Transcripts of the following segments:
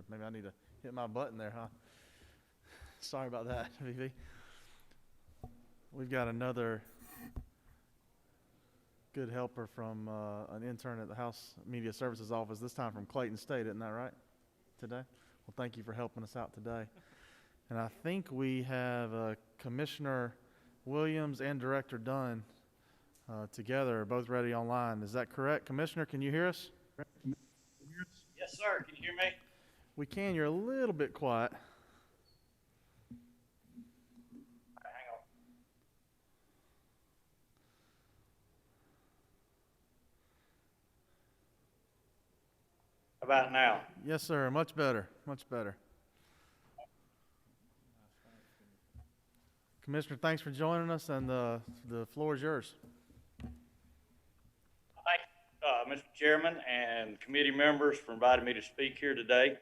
Maybe I need to hit my button there, huh? Sorry about that, VV. We've got another good helper from an intern at the House Media Services Office, this time from Clayton State, isn't that right, today? Well, thank you for helping us out today. And I think we have Commissioner Williams and Director Dunn together, both ready online. Is that correct? Commissioner, can you hear us? Yes, sir. Can you hear me? We can. You're a little bit quiet. Hang on. How about now? Yes, sir. Much better. Much better. Commissioner, thanks for joining us, and the floor is yours. Thank you, Mr. Chairman and committee members for inviting me to speak here today.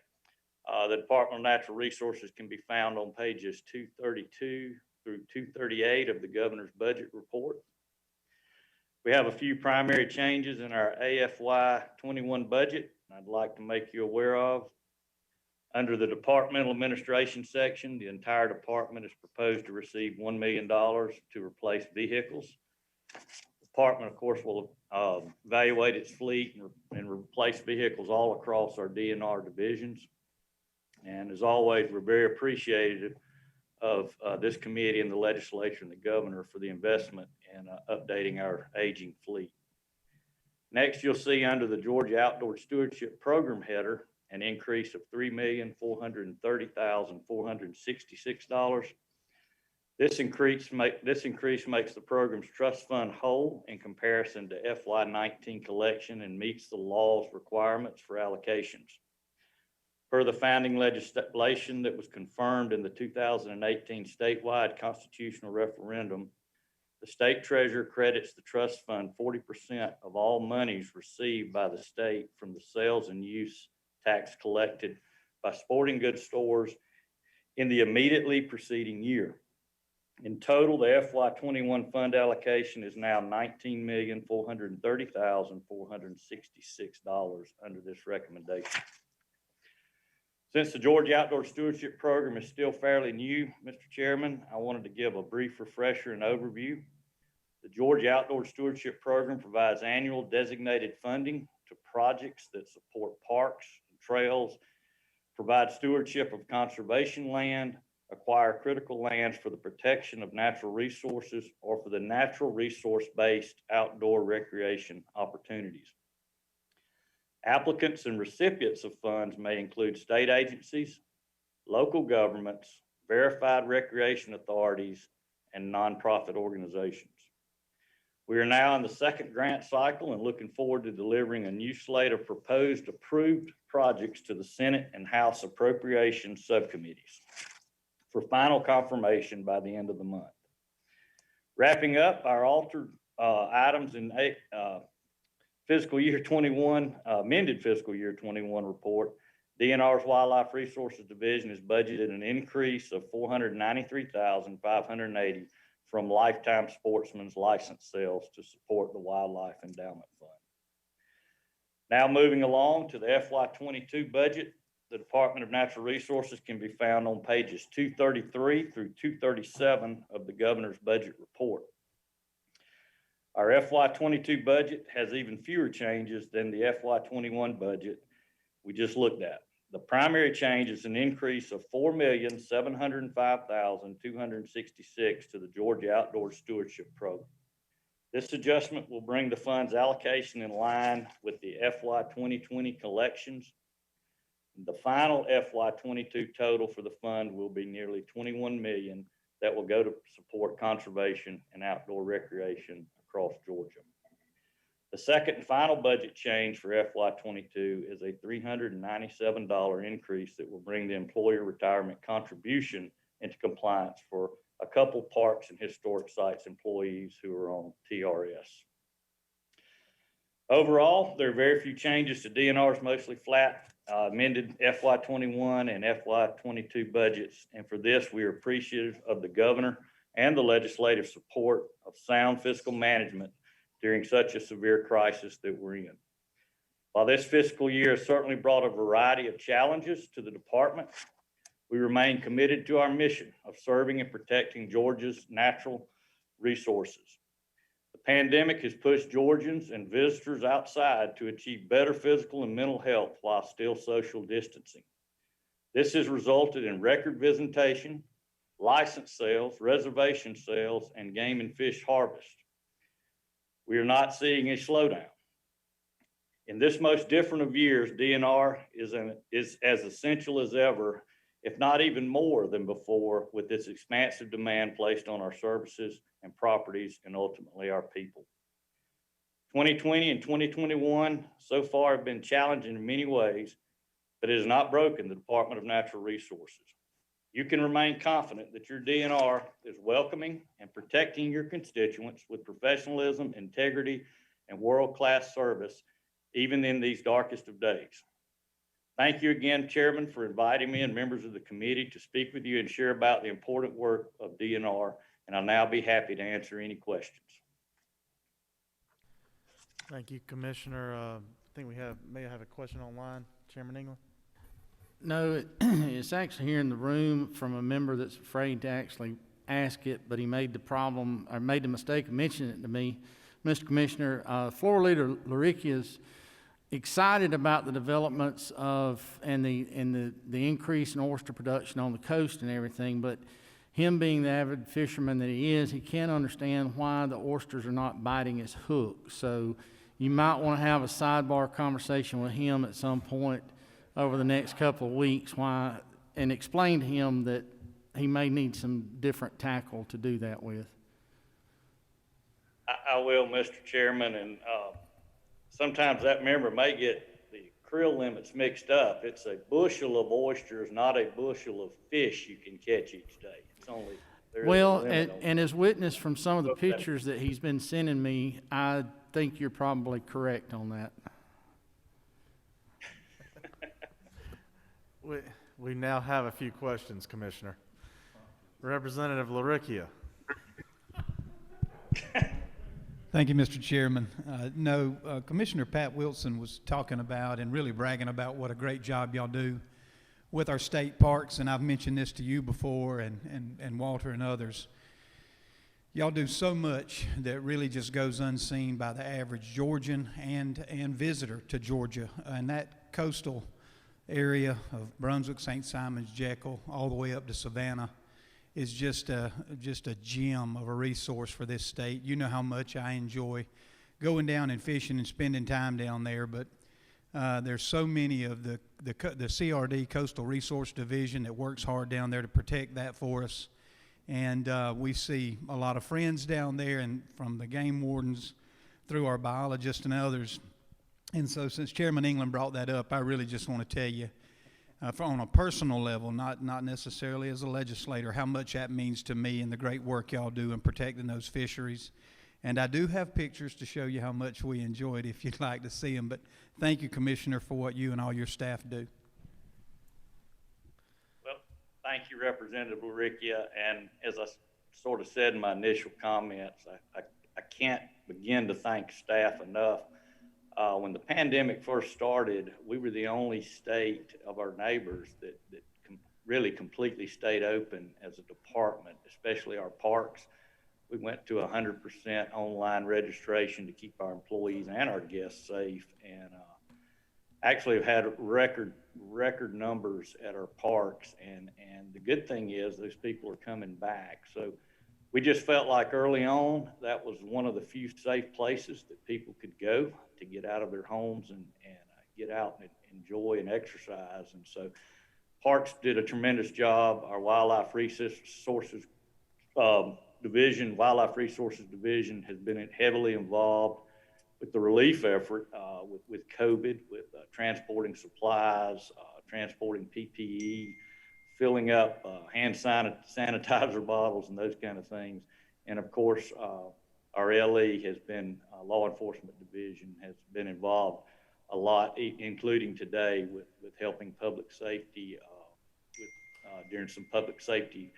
The Department of Natural Resources can be found on pages 232 through 238 of the Governor's Budget Report. We have a few primary changes in our AFY 21 budget I'd like to make you aware of. Under the Departmental Administration section, the entire department is proposed to receive $1 million to replace vehicles. The department, of course, will evaluate its fleet and replace vehicles all across our DNR divisions. And as always, we're very appreciative of this committee and the legislature and the governor for the investment in updating our aging fleet. Next, you'll see under the Georgia Outdoor Stewardship Program header, an increase of $3,430,466. This increase makes the program's trust fund whole in comparison to FY19 collection and meets the law's requirements for allocations. Per the founding legislation that was confirmed in the 2018 statewide constitutional referendum, the state treasurer credits the trust fund 40% of all monies received by the state from the sales and use tax collected by sporting goods stores in the immediately preceding year. In total, the FY21 fund allocation is now $19,430,466 under this recommendation. Since the Georgia Outdoor Stewardship Program is still fairly new, Mr. Chairman, I wanted to give a brief refresher and overview. The Georgia Outdoor Stewardship Program provides annual designated funding to projects that support parks and trails, provide stewardship of conservation land, acquire critical lands for the protection of natural resources, or for the natural resource-based outdoor recreation opportunities. Applicants and recipients of funds may include state agencies, local governments, verified recreation authorities, and nonprofit organizations. We are now in the second grant cycle and looking forward to delivering a new slate of proposed approved projects to the Senate and House Appropriations subcommittees for final confirmation by the end of the month. Wrapping up our altered items in fiscal year 21, amended fiscal year 21 report, DNR's Wildlife Resources Division has budgeted an increase of $493,580 from Lifetime Sportsman's license sales to support the Wildlife Endowment Fund. Now moving along to the FY22 budget, the Department of Natural Resources can be found on pages 233 through 237 of the Governor's Budget Report. Our FY22 budget has even fewer changes than the FY21 budget we just looked at. The primary change is an increase of $4,705,266 to the Georgia Outdoor Stewardship Program. This adjustment will bring the fund's allocation in line with the FY 2020 collections. The final FY 22 total for the fund will be nearly $21 million that will go to support conservation and outdoor recreation across Georgia. The second and final budget change for FY 22 is a $397 increase that will bring the employer retirement contribution into compliance for a couple parks and historic sites employees who are on TRS. Overall, there are very few changes to DNR's mostly flat amended FY 21 and FY 22 budgets. And for this, we are appreciative of the governor and the legislative support of sound fiscal management during such a severe crisis that we're in. While this fiscal year has certainly brought a variety of challenges to the department, we remain committed to our mission of serving and protecting Georgia's natural resources. The pandemic has pushed Georgians and visitors outside to achieve better physical and mental health while still social distancing. This has resulted in record visitation, license sales, reservation sales, and game and fish harvest. We are not seeing a slowdown. In this most different of years, DNR is as essential as ever, if not even more than before, with its expansive demand placed on our services and properties and ultimately our people. 2020 and 2021 so far have been challenging in many ways, but it has not broken the Department of Natural Resources. You can remain confident that your DNR is welcoming and protecting your constituents with professionalism, integrity, and world-class service, even in these darkest of days. Thank you again, Chairman, for inviting me and members of the committee to speak with you and share about the important work of DNR, and I'll now be happy to answer any questions. Thank you, Commissioner. I think may have a question online. Chairman England? No, it's actually here in the room from a member that's afraid to actually ask it, but he made the mistake of mentioning it to me. Mr. Commissioner, Floor Leader Laricchia is excited about the developments and the increase in oyster production on the coast and everything, but him being the avid fisherman that he is, he can't understand why the oysters are not biting his hook. So you might want to have a sidebar conversation with him at some point over the next couple of weeks and explain to him that he may need some different tackle to do that with. I will, Mr. Chairman, and sometimes that member may get the creel limits mixed up. It's a bushel of oysters, not a bushel of fish you can catch each day. It's only well, and as witnessed from some of the pictures that he's been sending me, I think you're probably correct on that. We now have a few questions, Commissioner. Representative Laricchia. Thank you, Mr. Chairman. Commissioner Pat Wilson was talking about and really bragging about what a great job y'all do with our state parks, and I've mentioned this to you before and Walter and others. Y'all do so much that really just goes unseen by the average Georgian and visitor to Georgia. And that coastal area of Brunswick, St. Simons, Jekyll, all the way up to Savannah is just a gem of a resource for this state. You know how much I enjoy going down and fishing and spending time down there, but there's so many of the CRD, Coastal Resource Division, that works hard down there to protect that for us. And we see a lot of friends down there, and from the game wardens through our biologists and others. And so since Chairman England brought that up, I really just want to tell you, on a personal level, not necessarily as a legislator, how much that means to me and the great work y'all do in protecting those fisheries. And I do have pictures to show you how much we enjoy it if you'd like to see them. But thank you, Commissioner, for what you and all your staff do. Well, thank you, Representative Laricchia. And as I sort of said in my initial comments, I can't begin to thank staff enough. When the pandemic first started, we were the only state of our neighbors that really completely stayed open as a department, especially our parks. We went to 100% online registration to keep our employees and our guests safe, and actually have had record numbers at our parks. And the good thing is those people are coming back. So we just felt like early on that was one of the few safe places that people could go to get out of their homes and get out and enjoy and exercise. And so parks did a tremendous job. Our Wildlife Resources Division has been heavily involved with the relief effort with COVID, with transporting supplies, transporting PPE, filling up hand sanitizer bottles and those kind of things. And of course, our LE has been, Law Enforcement Division has been involved a lot, including today with helping public safety during some public safety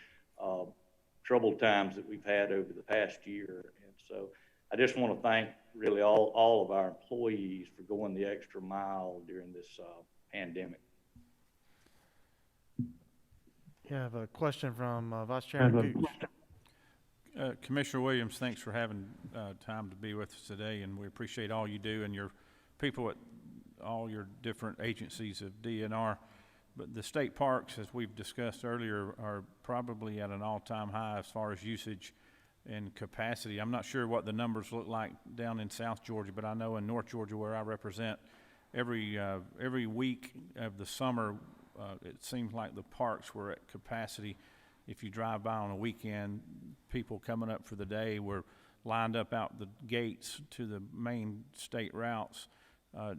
troubled times that we've had over the past year. And so I just want to thank really all of our employees for going the extra mile during this pandemic. You have a question from Vice Chairman Gooch. Commissioner Williams, thanks for having time to be with us today, and we appreciate all you do and your people at all your different agencies of DNR. But the state parks, as we've discussed earlier, are probably at an all-time high as far as usage and capacity. I'm not sure what the numbers look like down in South Georgia, but I know in North Georgia, where I represent, every week of the summer, it seems like the parks were at capacity. If you drive by on a weekend, people coming up for the day were lined up out the gates to the main state routes.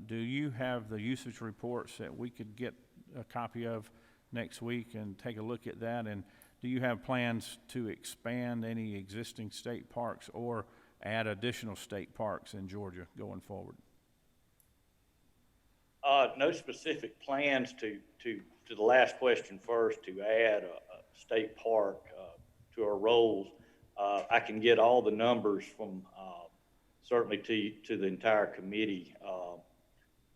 Do you have the usage reports that we could get a copy of next week and take a look at that? And do you have plans to expand any existing state parks or add additional state parks in Georgia going forward? No specific plans to the last question first, to add a state park to our rolls. I can get all the numbers from certainly to the entire committee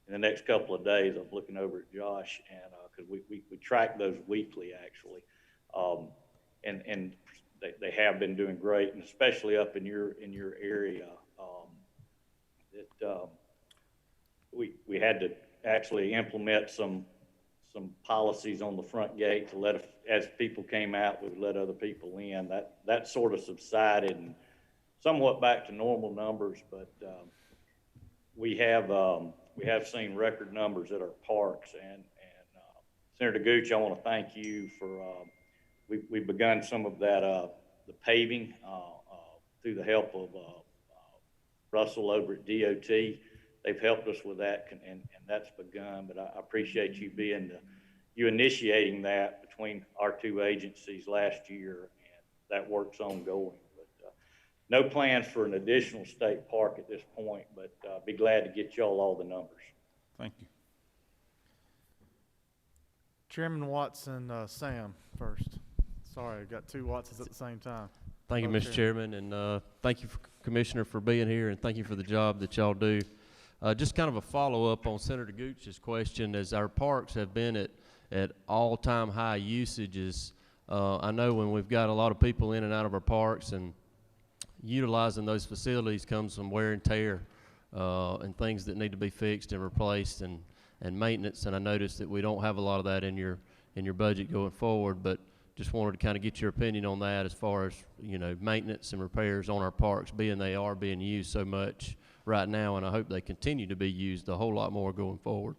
in the next couple of days. I'm looking over at Josh, and because we track those weekly actually, and they have been doing great, and especially up in your area. We had to actually implement some policies on the front gate to let, as people came out, we would let other people in. That sort of subsided and somewhat back to normal numbers, but we have seen record numbers at our parks. And Senator Gooch, I want to thank you for we've begun some of that the paving through the help of Russell over at DOT. They've helped us with that, and that's begun. But I appreciate you initiating that between our two agencies last year, and that work's ongoing. But no plans for an additional state park at this point, but be glad to get y'all all the numbers. Thank you. Chairman Watson, Sam first. Sorry, I got two Watsons at the same time. Thank you, Mr. Chairman, and thank you, Commissioner, for being here, and thank you for the job that y'all do. Just kind of a follow-up on Senator Gooch's question, as our parks have been at all-time high usages. I know when we've got a lot of people in and out of our parks, and utilizing those facilities comes some wear and tear and things that need to be fixed and replaced and maintenance. And I noticed that we don't have a lot of that in your budget going forward, but just wanted to kind of get your opinion on that as far as, maintenance and repairs on our parks, being they are being used so much right now, and I hope they continue to be used a whole lot more going forward.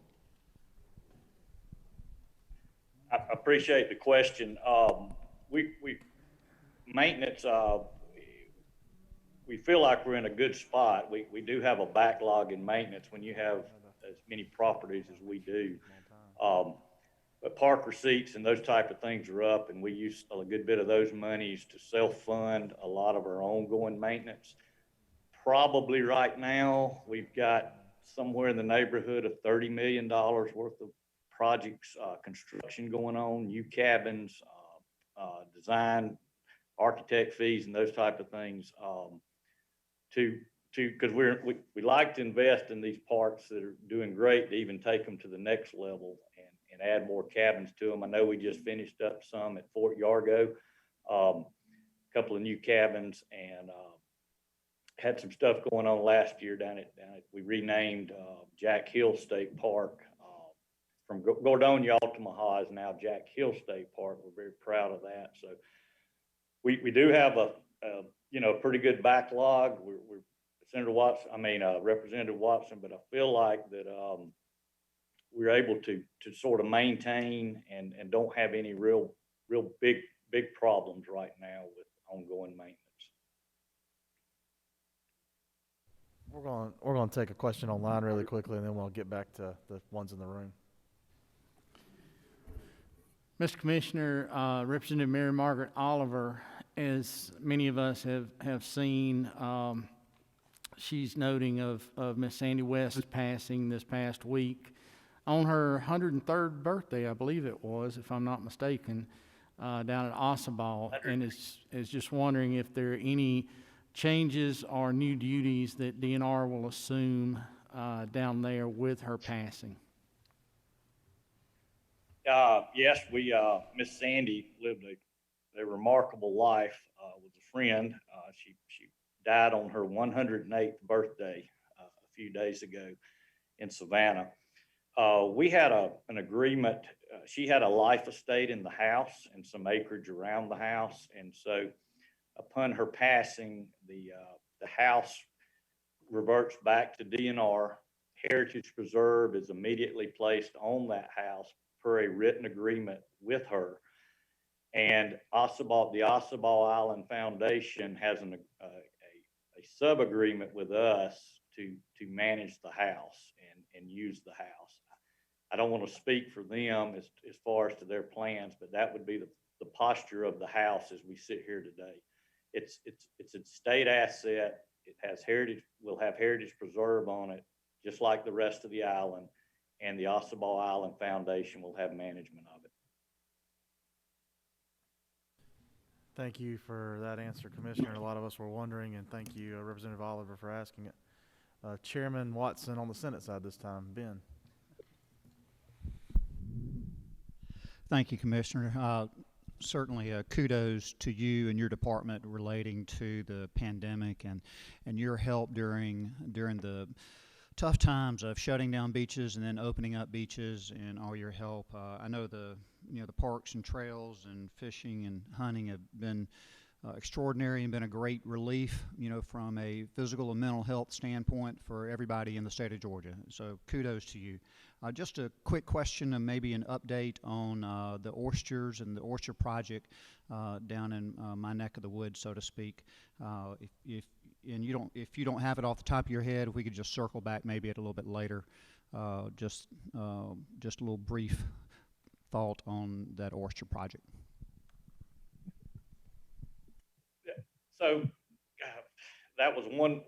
I appreciate the question. Maintenance, we feel like we're in a good spot. We do have a backlog in maintenance when you have as many properties as we do. But park receipts and those type of things are up, and we use a good bit of those monies to self-fund a lot of our ongoing maintenance. Probably right now, we've got somewhere in the neighborhood of $30 million worth of projects, construction going on, new cabins, design, architect fees, and those type of things. Because we like to invest in these parks that are doing great, to even take them to the next level and add more cabins to them. I know we just finished up some at Fort Yargo, a couple of new cabins, and had some stuff going on last year down at we renamed Jack Hill State Park from Gordonia Altamaha is now Jack Hill State Park. We're very proud of that. So we do have a pretty good backlog. We're Senator Watson, Representative Watson, but I feel like that we're able to sort of maintain and don't have any real big problems right now with ongoing maintenance. We're going to take a question online really quickly, and then we'll get back to the ones in the room. Mr. Commissioner, Representative Mary Margaret Oliver, as many of us have seen, she's noting of Miss Sandy West's passing this past week on her 103rd birthday, I believe it was, if I'm not mistaken, down at Ossabaw, and is just wondering if there are any changes or new duties that DNR will assume down there with her passing? Yes, Miss Sandy lived a remarkable life, was a friend. She died on her 108th birthday a few days ago in Savannah. We had an agreement. She had a life estate in the house and some acreage around the house. And so upon her passing, the house reverts back to DNR. Heritage Preserve is immediately placed on that house per a written agreement with her. And the Ossabaw Island Foundation has a sub-agreement with us to manage the house and use the house. I don't want to speak for them as far as to their plans, but that would be the posture of the house as we sit here today. It's a state asset. It has heritage, will have Heritage Preserve on it, just like the rest of the island, and the Ossabaw Island Foundation will have management of it. Thank you for that answer, Commissioner. A lot of us were wondering, and thank you, Representative Oliver, for asking it. Chairman Watson on the Senate side this time. Ben. Thank you, Commissioner. Certainly kudos to you and your department relating to the pandemic and your help during the tough times of shutting down beaches and then opening up beaches, and all your help. I know the parks and trails and fishing and hunting have been extraordinary and been a great relief, from a physical and mental health standpoint for everybody in the state of Georgia. So kudos to you. Just a quick question and maybe an update on the oysters and the oyster project down in my neck of the woods, so to speak. If you don't have it off the top of your head, if we could just circle back maybe at a little bit later, just a little brief thought on that oyster project. So that was one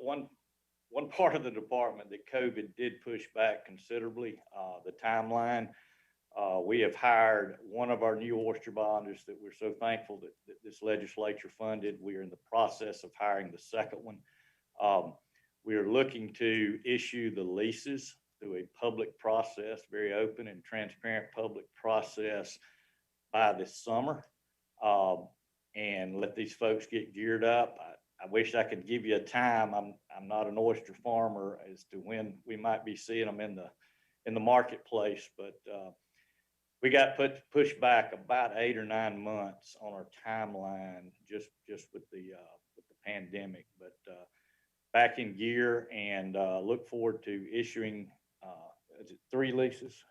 part of the department that COVID did push back considerably, the timeline. We have hired one of our new oyster bonders that we're so thankful that this legislature funded. We are in the process of hiring the second one. We are looking to issue the leases through a public process, very open and transparent public process by this summer, and let these folks get geared up. I wish I could give you a time. I'm not an oyster farmer as to when we might be seeing them in the marketplace, but we got pushed back about 8 or 9 months on our timeline just with the pandemic. But back in gear, and look forward to issuing is it 3 leases?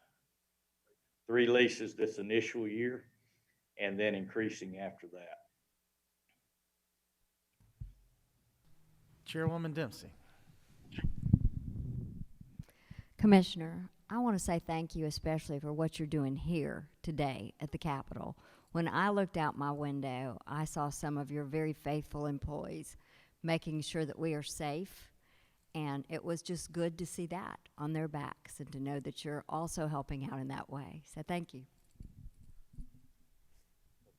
3 leases this initial year, and then increasing after that. Chairwoman Dempsey. Commissioner, I want to say thank you especially for what you're doing here today at the Capitol. When I looked out my window, I saw some of your very faithful employees making sure that we are safe, and it was just good to see that on their backs and to know that you're also helping out in that way. So thank you.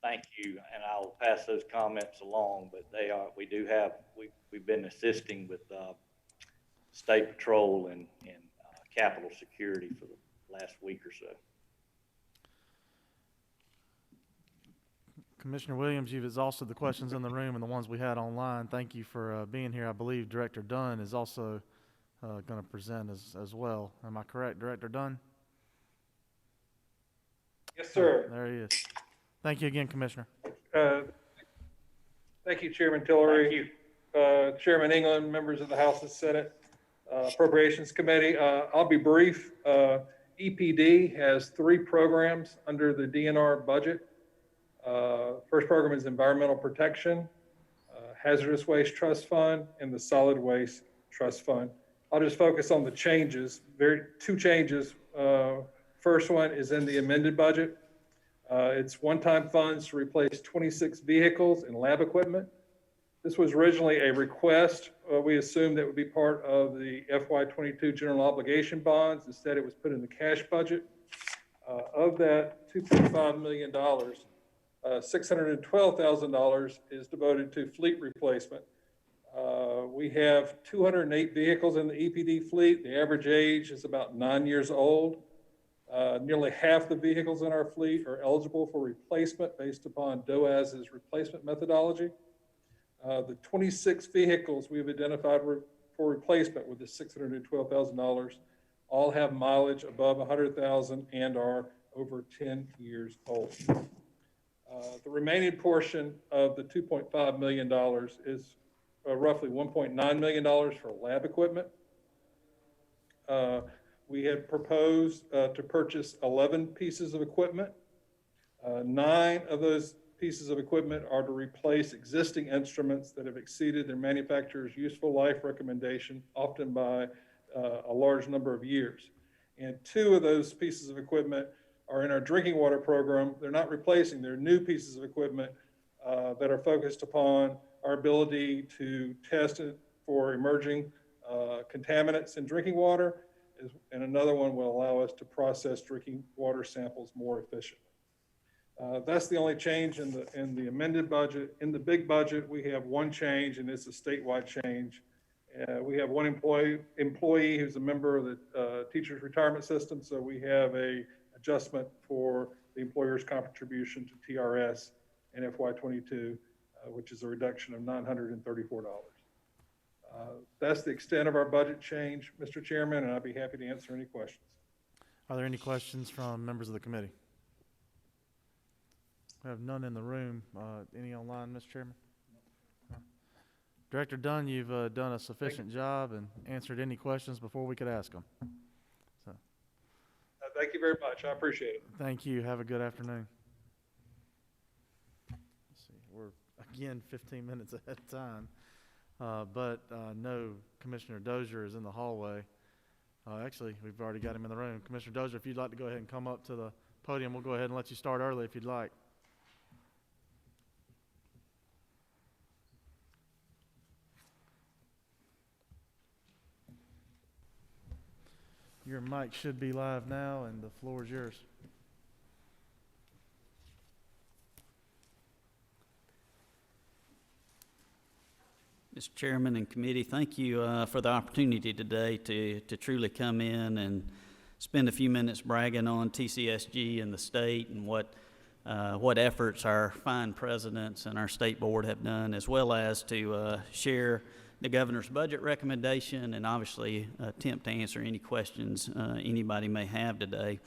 Thank you, and I'll pass those comments along, but we've been assisting with State Patrol and Capitol Security for the last week or so. Commissioner Williams, you've exhausted the questions in the room and the ones we had online. Thank you for being here. I believe Director Dunn is also going to present as well. Am I correct, Director Dunn? Yes, sir. Oh, there he is. Thank you again, Commissioner. Thank you, Chairman Tillery. Thank you. Chairman England, members of the House and Senate Appropriations Committee. I'll be brief. EPD has 3 programs under the DNR budget. First program is Environmental Protection, Hazardous Waste Trust Fund, and the Solid Waste Trust Fund. I'll just focus on the changes. 2 changes. First one is in the amended budget. It's one-time funds to replace 26 vehicles and lab equipment. This was originally a request. We assumed that would be part of the FY22 general obligation bonds. Instead, it was put in the cash budget. Of that $2.5 million, $612,000 is devoted to fleet replacement. We have 208 vehicles in the EPD fleet. The average age is about 9 years old. Nearly half the vehicles in our fleet are eligible for replacement based upon DOAS's replacement methodology. The 26 vehicles we've identified for replacement with the $612,000 all have mileage above 100,000 and are over 10 years old. The remaining portion of the $2.5 million is roughly $1.9 million for lab equipment. We had proposed to purchase 11 pieces of equipment. 9 of those pieces of equipment are to replace existing instruments that have exceeded their manufacturer's useful life recommendation, often by a large number of years. And 2 of those pieces of equipment are in our drinking water program. They're not replacing, they're new pieces of equipment that are focused upon our ability to test it for emerging contaminants in drinking water, and another one will allow us to process drinking water samples more efficiently. That's the only change in the amended budget. In the big budget, we have one change, and it's a statewide change. We have one employee who's a member of the teachers retirement system, so we have a adjustment for the employer's contribution to TRS in FY22, which is a reduction of $934. That's the extent of our budget change, Mr. Chairman, and I'd be happy to answer any questions. Are there any questions from members of the committee? We have none in the room. Any online, Mr. Chairman? No. Director Dunn, you've done a sufficient job and answered any questions before we could ask them. So, thank you very much. I appreciate it. thank you. Have a good afternoon. Let's see. We're, again, 15 minutes ahead of time. No, Commissioner Dozier is in the hallway. Actually, we've already got him in the room. Commissioner Dozier, if you'd like to go ahead and come up to the podium, we'll go ahead and let you start early if you'd like. Your mic should be live now, and the floor is yours. Mr. Chairman and committee, thank you for the opportunity today to truly come in and spend a few minutes bragging on TCSG and the state and what efforts our fine presidents and our state board have done, as well as to share the governor's budget recommendation and obviously attempt to answer any questions anybody may have today.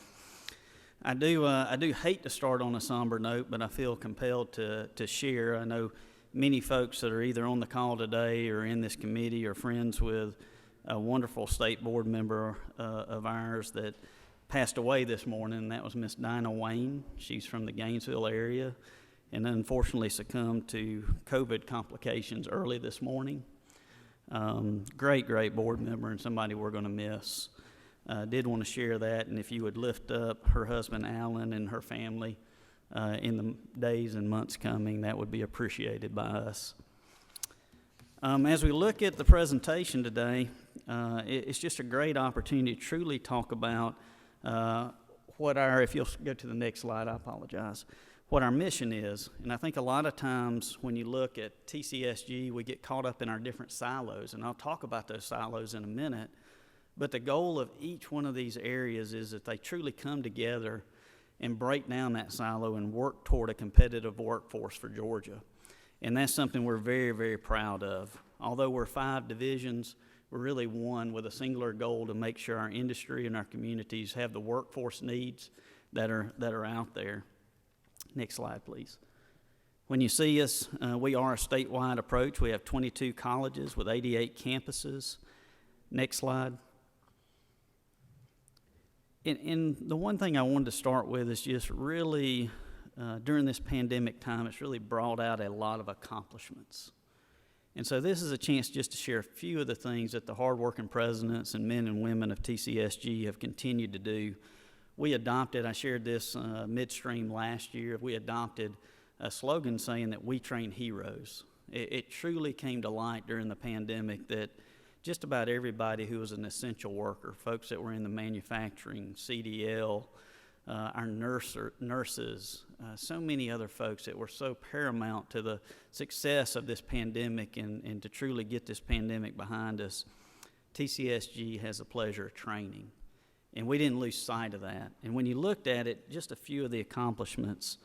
I do hate to start on a somber note, but I feel compelled to share. I know many folks that are either on the call today or in this committee are friends with a wonderful state board member of ours that passed away this morning, and that was Miss Dinah Wayne. She's from the Gainesville area and unfortunately succumbed to COVID complications early this morning. Great board member and somebody we're going to miss. Did want to share that, and if you would lift up her husband Alan and her family in the days and months coming, that would be appreciated by us. As we look at the presentation today, it's just a great opportunity to truly talk about what our, if you'll go to the next slide, I apologize, what our mission is. And I think a lot of times when you look at TCSG, we get caught up in our different silos, and I'll talk about those silos in a minute. But the goal of each one of these areas is that they truly come together and break down that silo and work toward a competitive workforce for Georgia. And that's something we're very proud of. Although we're 5 divisions, we're really one with a singular goal to make sure our industry and our communities have the workforce needs that are out there. Next slide, please. When you see us, we are a statewide approach. We have 22 colleges with 88 campuses. Next slide. And the one thing I wanted to start with is just really, during this pandemic time, it's really brought out a lot of accomplishments. And so this is a chance just to share a few of the things that the hardworking presidents and men and women of TCSG have continued to do. We adopted, I shared this midstream last year, we adopted a slogan saying that we train heroes. It truly came to light during the pandemic that just about everybody who was an essential worker, folks that were in the manufacturing, CDL, our nurses, so many other folks that were so paramount to the success of this pandemic and to truly get this pandemic behind us. TCSG has the pleasure of training, and we didn't lose sight of that. And when you looked at it, just a few of the accomplishments,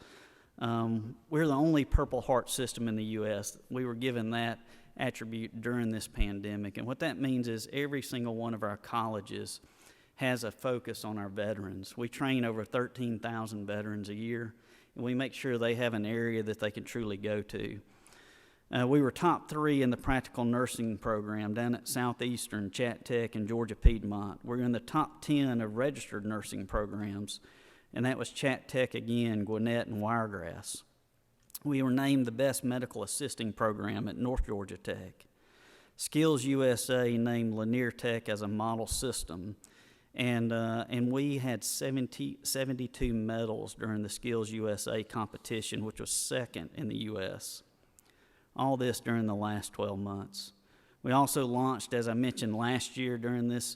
we're the only Purple Heart system in the U.S. We were given that attribute during this pandemic, and what that means is every single one of our colleges has a focus on our veterans. We train over 13,000 veterans a year, and we make sure they have an area that they can truly go to. We were top 3 in the practical nursing program down at Southeastern, Chat Tech, and Georgia Piedmont. We're in the top 10 of registered nursing programs, and that was Chat Tech again, Gwinnett, and Wiregrass. We were named the best medical assisting program at North Georgia Tech. Skills USA named Lanier Tech as a model system, and we had 72 medals during the Skills USA competition, which was second in the U.S. All this during the last 12 months. We also launched, as I mentioned last year during this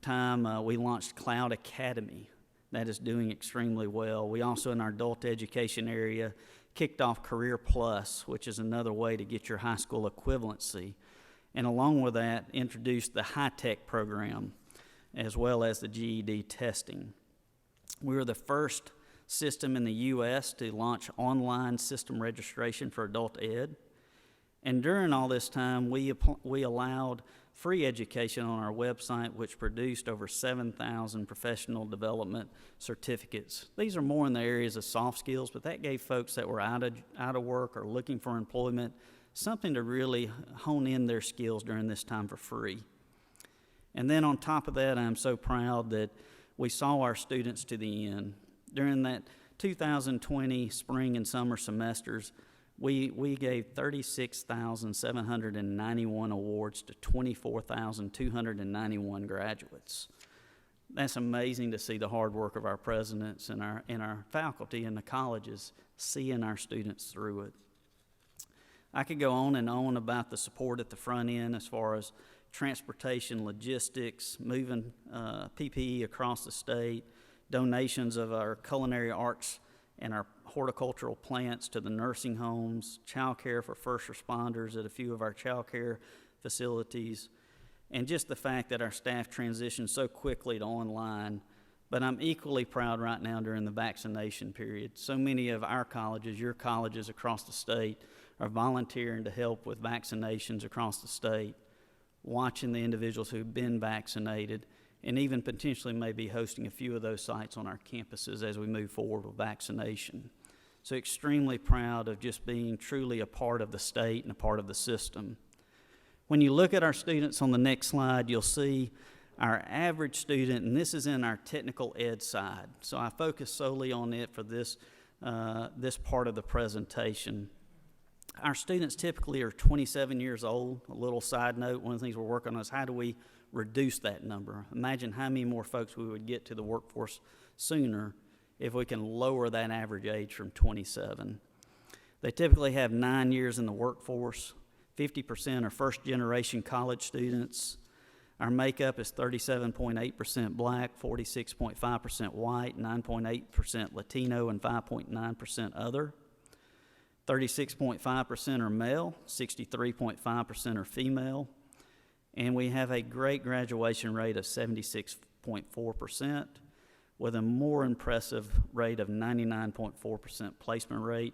time, we launched Cloud Academy. That is doing extremely well. We also, in our adult education area, kicked off Career Plus, which is another way to get your high school equivalency. And along with that, introduced the high-tech program, as well as the GED testing. We were the first system in the U.S. to launch online system registration for adult ed. And during all this time, we allowed free education on our website, which produced over 7,000 professional development certificates. These are more in the areas of soft skills, but that gave folks that were out of work or looking for employment something to really hone in their skills during this time for free. And then on top of that, I'm so proud that we saw our students to the end. During that 2020 spring and summer semesters, we gave 36,791 awards to 24,291 graduates. That's amazing to see the hard work of our presidents and our faculty in the colleges seeing our students through it. I could go on and on about the support at the front end as far as transportation, logistics, moving PPE across the state, donations of our culinary arts and our horticultural plants to the nursing homes, child care for first responders at a few of our child care facilities, and just the fact that our staff transitioned so quickly to online. But I'm equally proud right now during the vaccination period. So many of our colleges, your colleges across the state, are volunteering to help with vaccinations across the state, watching the individuals who've been vaccinated, and even potentially maybe hosting a few of those sites on our campuses as we move forward with vaccination. So extremely proud of just being truly a part of the state and a part of the system. When you look at our students on the next slide, you'll see our average student, and this is in our technical ed side. So I focus solely on it for this part of the presentation. Our students typically are 27 years old. A little side note, one of the things we're working on is how do we reduce that number? Imagine how many more folks we would get to the workforce sooner if we can lower that average age from 27. They typically have 9 years in the workforce. 50% are first-generation college students. Our makeup is 37.8% black, 46.5% white, 9.8% Latino, and 5.9% other. 36.5% are male, 63.5% are female, and we have a great graduation rate of 76.4%, with a more impressive rate of 99.4% placement rate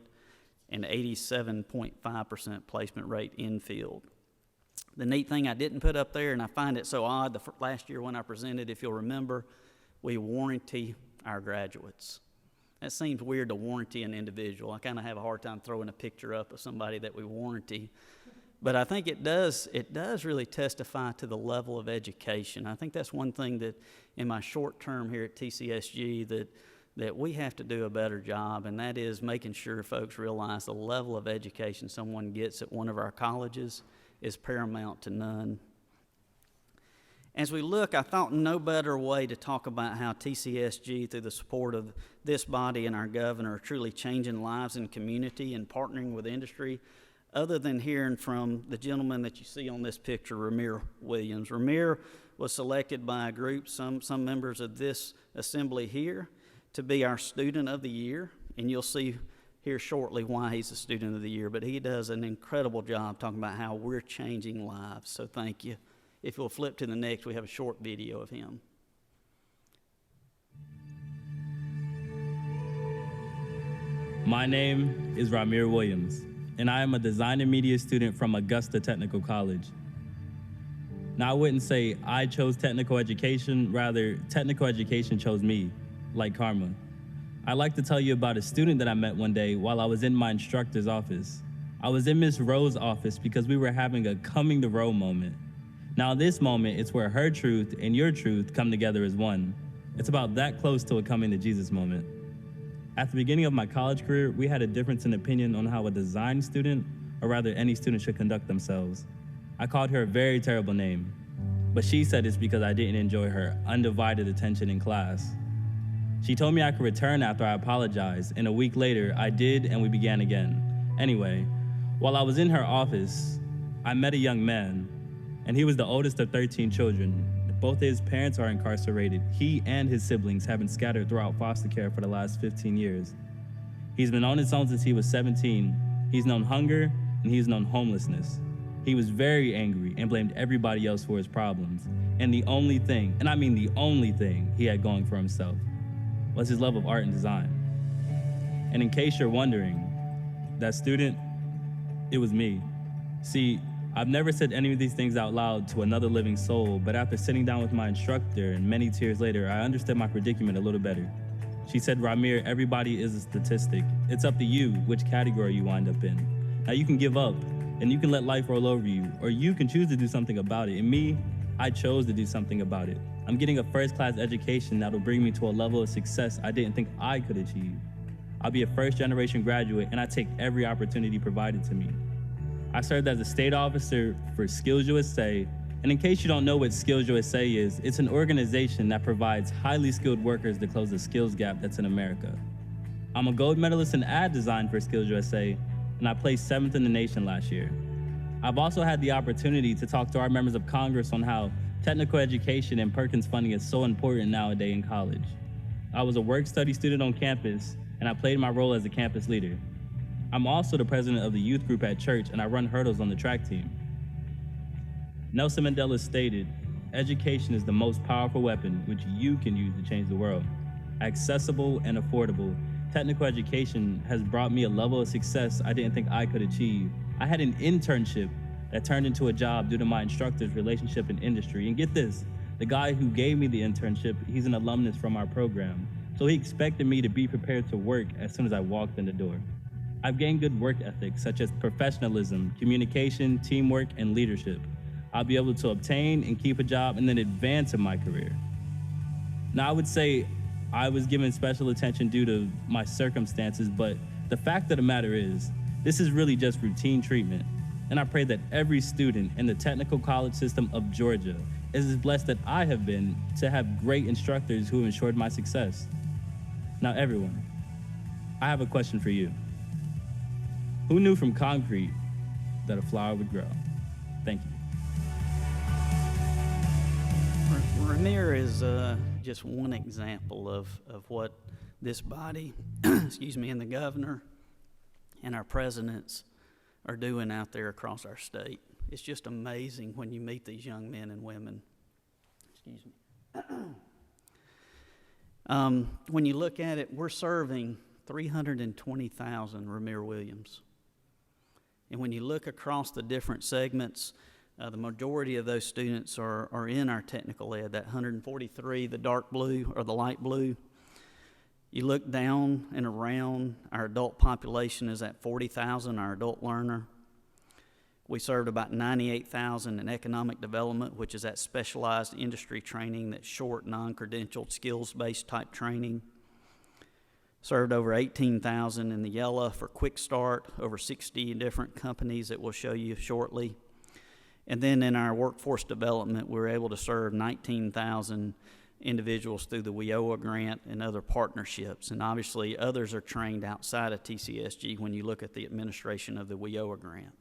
and 87.5% placement rate in field. The neat thing I didn't put up there, and I find it so odd, last year when I presented, if you'll remember, we warranty our graduates. That seems weird to warranty an individual. I kind of have a hard time throwing a picture up of somebody that we warranty. But I think it does really testify to the level of education. I think that's one thing that in my short term here at TCSG that we have to do a better job, and that is making sure folks realize the level of education someone gets at one of our colleges is paramount to none. As we look, I thought no better way to talk about how TCSG, through the support of this body and our governor, are truly changing lives in community and partnering with industry, other than hearing from the gentleman that you see on this picture, Ramir Williams. Ramir was selected by a group, some members of this assembly here, to be our Student of the Year, and you'll see here shortly why he's a Student of the Year, but he does an incredible job talking about how we're changing lives, so thank you. If you'll flip to the next, we have a short video of him. My name is Ramir Williams, and I am a design and media student from Augusta Technical College. Now, I wouldn't say I chose technical education, rather, technical education chose me, like karma. I'd like to tell you about a student that I met one day while I was in my instructor's office. I was in Miss Rowe's office because we were having a coming to Rowe moment. Now, this moment, it's where her truth and your truth come together as one. It's about that close to a coming to Jesus moment. At the beginning of my college career, we had a difference in opinion on how a design student, or rather any student, should conduct themselves. I called her a very terrible name, but she said it's because I didn't enjoy her undivided attention in class. She told me I could return after I apologized, and a week later, I did, and we began again. Anyway, while I was in her office, I met a young man, and he was the oldest of 13 children. Both of his parents are incarcerated. He and his siblings have been scattered throughout foster care for the last 15 years. He's been on his own since he was 17. He's known hunger, and he's known homelessness. He was very angry and blamed everybody else for his problems. And the only thing, and I mean the only thing, he had going for himself was his love of art and design. And in case you're wondering, that student, it was me. See, I've never said any of these things out loud to another living soul, but after sitting down with my instructor and many tears later, I understood my predicament a little better. She said, Ramir, everybody is a statistic. It's up to you which category you wind up in. Now you can give up, and you can let life roll over you, or you can choose to do something about it. And me, I chose to do something about it. I'm getting a first-class education that'll bring me to a level of success I didn't think I could achieve. I'll be a first-generation graduate, and I take every opportunity provided to me. I served as a state officer for Skills USA, and in case you don't know what Skills USA is, it's an organization that provides highly skilled workers to close the skills gap that's in America. I'm a gold medalist in ad design for Skills USA, and I placed 7th in the nation last year. I've also had the opportunity to talk to our members of Congress on how technical education and Perkins funding is so important nowadays in college. I was a work-study student on campus, and I played my role as a campus leader. I'm also the president of the youth group at church, and I run hurdles on the track team. Nelson Mandela stated, education is the most powerful weapon which you can use to change the world. Accessible and affordable, technical education has brought me a level of success I didn't think I could achieve. I had an internship that turned into a job due to my instructor's relationship in industry. And get this, the guy who gave me the internship, he's an alumnus from our program. So he expected me to be prepared to work as soon as I walked in the door. I've gained good work ethics such as professionalism, communication, teamwork, and leadership. I'll be able to obtain and keep a job and then advance in my career. Now, I would say I was given special attention due to my circumstances, but the fact of the matter is, this is really just routine treatment. And I pray that every student in the technical college system of Georgia is as blessed that I have been to have great instructors who have ensured my success. Now, everyone, I have a question for you. Who knew from concrete that a flower would grow? Thank you. Ramir is just one example of what this body, excuse me, and the governor and our presidents are doing out there across our state. It's just amazing when you meet these young men and women. Excuse me. When you look at it, we're serving 320,000 Ramir Williams. And when you look across the different segments, the majority of those students are in our technical ed, that 143, the dark blue or the light blue. You look down and around, our adult population is at 40,000, our adult learner. We served about 98,000 in economic development, which is that specialized industry training, that short, non-credentialed, skills-based type training. Served over 18,000 in the yellow for Quick Start, over 60 different companies that we'll show you shortly. And then in our workforce development, we were able to serve 19,000 individuals through the WIOA grant and other partnerships. And obviously others are trained outside of TCSG when you look at the administration of the WIOA grant.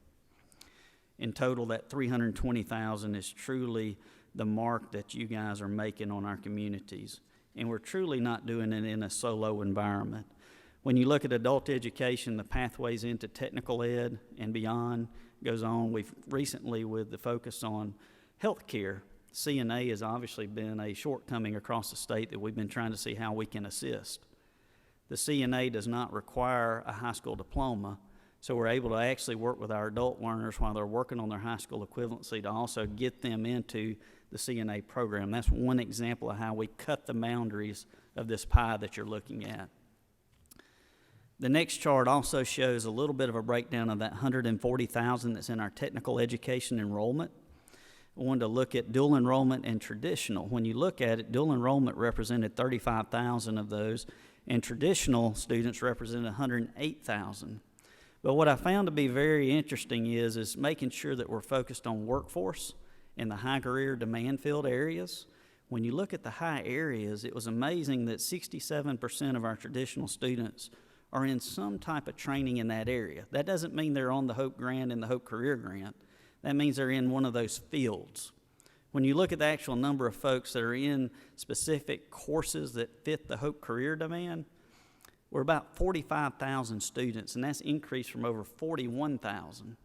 In total, that 320,000 is truly the mark that you guys are making on our communities. and we're truly not doing it in a solo environment. When you look at adult education, the pathways into technical ed and beyond goes on. We've recently, with the focus on healthcare, CNA has obviously been a shortcoming across the state that we've been trying to see how we can assist. The CNA does not require a high school diploma, so we're able to actually work with our adult learners while they're working on their high school equivalency to also get them into the CNA program. That's one example of how we cut the boundaries of this pie that you're looking at. The next chart also shows a little bit of a breakdown of that 140,000 that's in our technical education enrollment. I wanted to look at dual enrollment and traditional. When you look at it, dual enrollment represented 35,000 of those, and traditional students represented 108,000. But what I found to be very interesting is making sure that we're focused on workforce in the high career demand field areas. When you look at the high areas, it was amazing that 67% of our traditional students are in some type of training in that area. That doesn't mean they're on the Hope Grant and the Hope Career Grant. That means they're in one of those fields. When you look at the actual number of folks that are in specific courses that fit the Hope Career demand, we're about 45,000 students, and that's increased from over 41,000.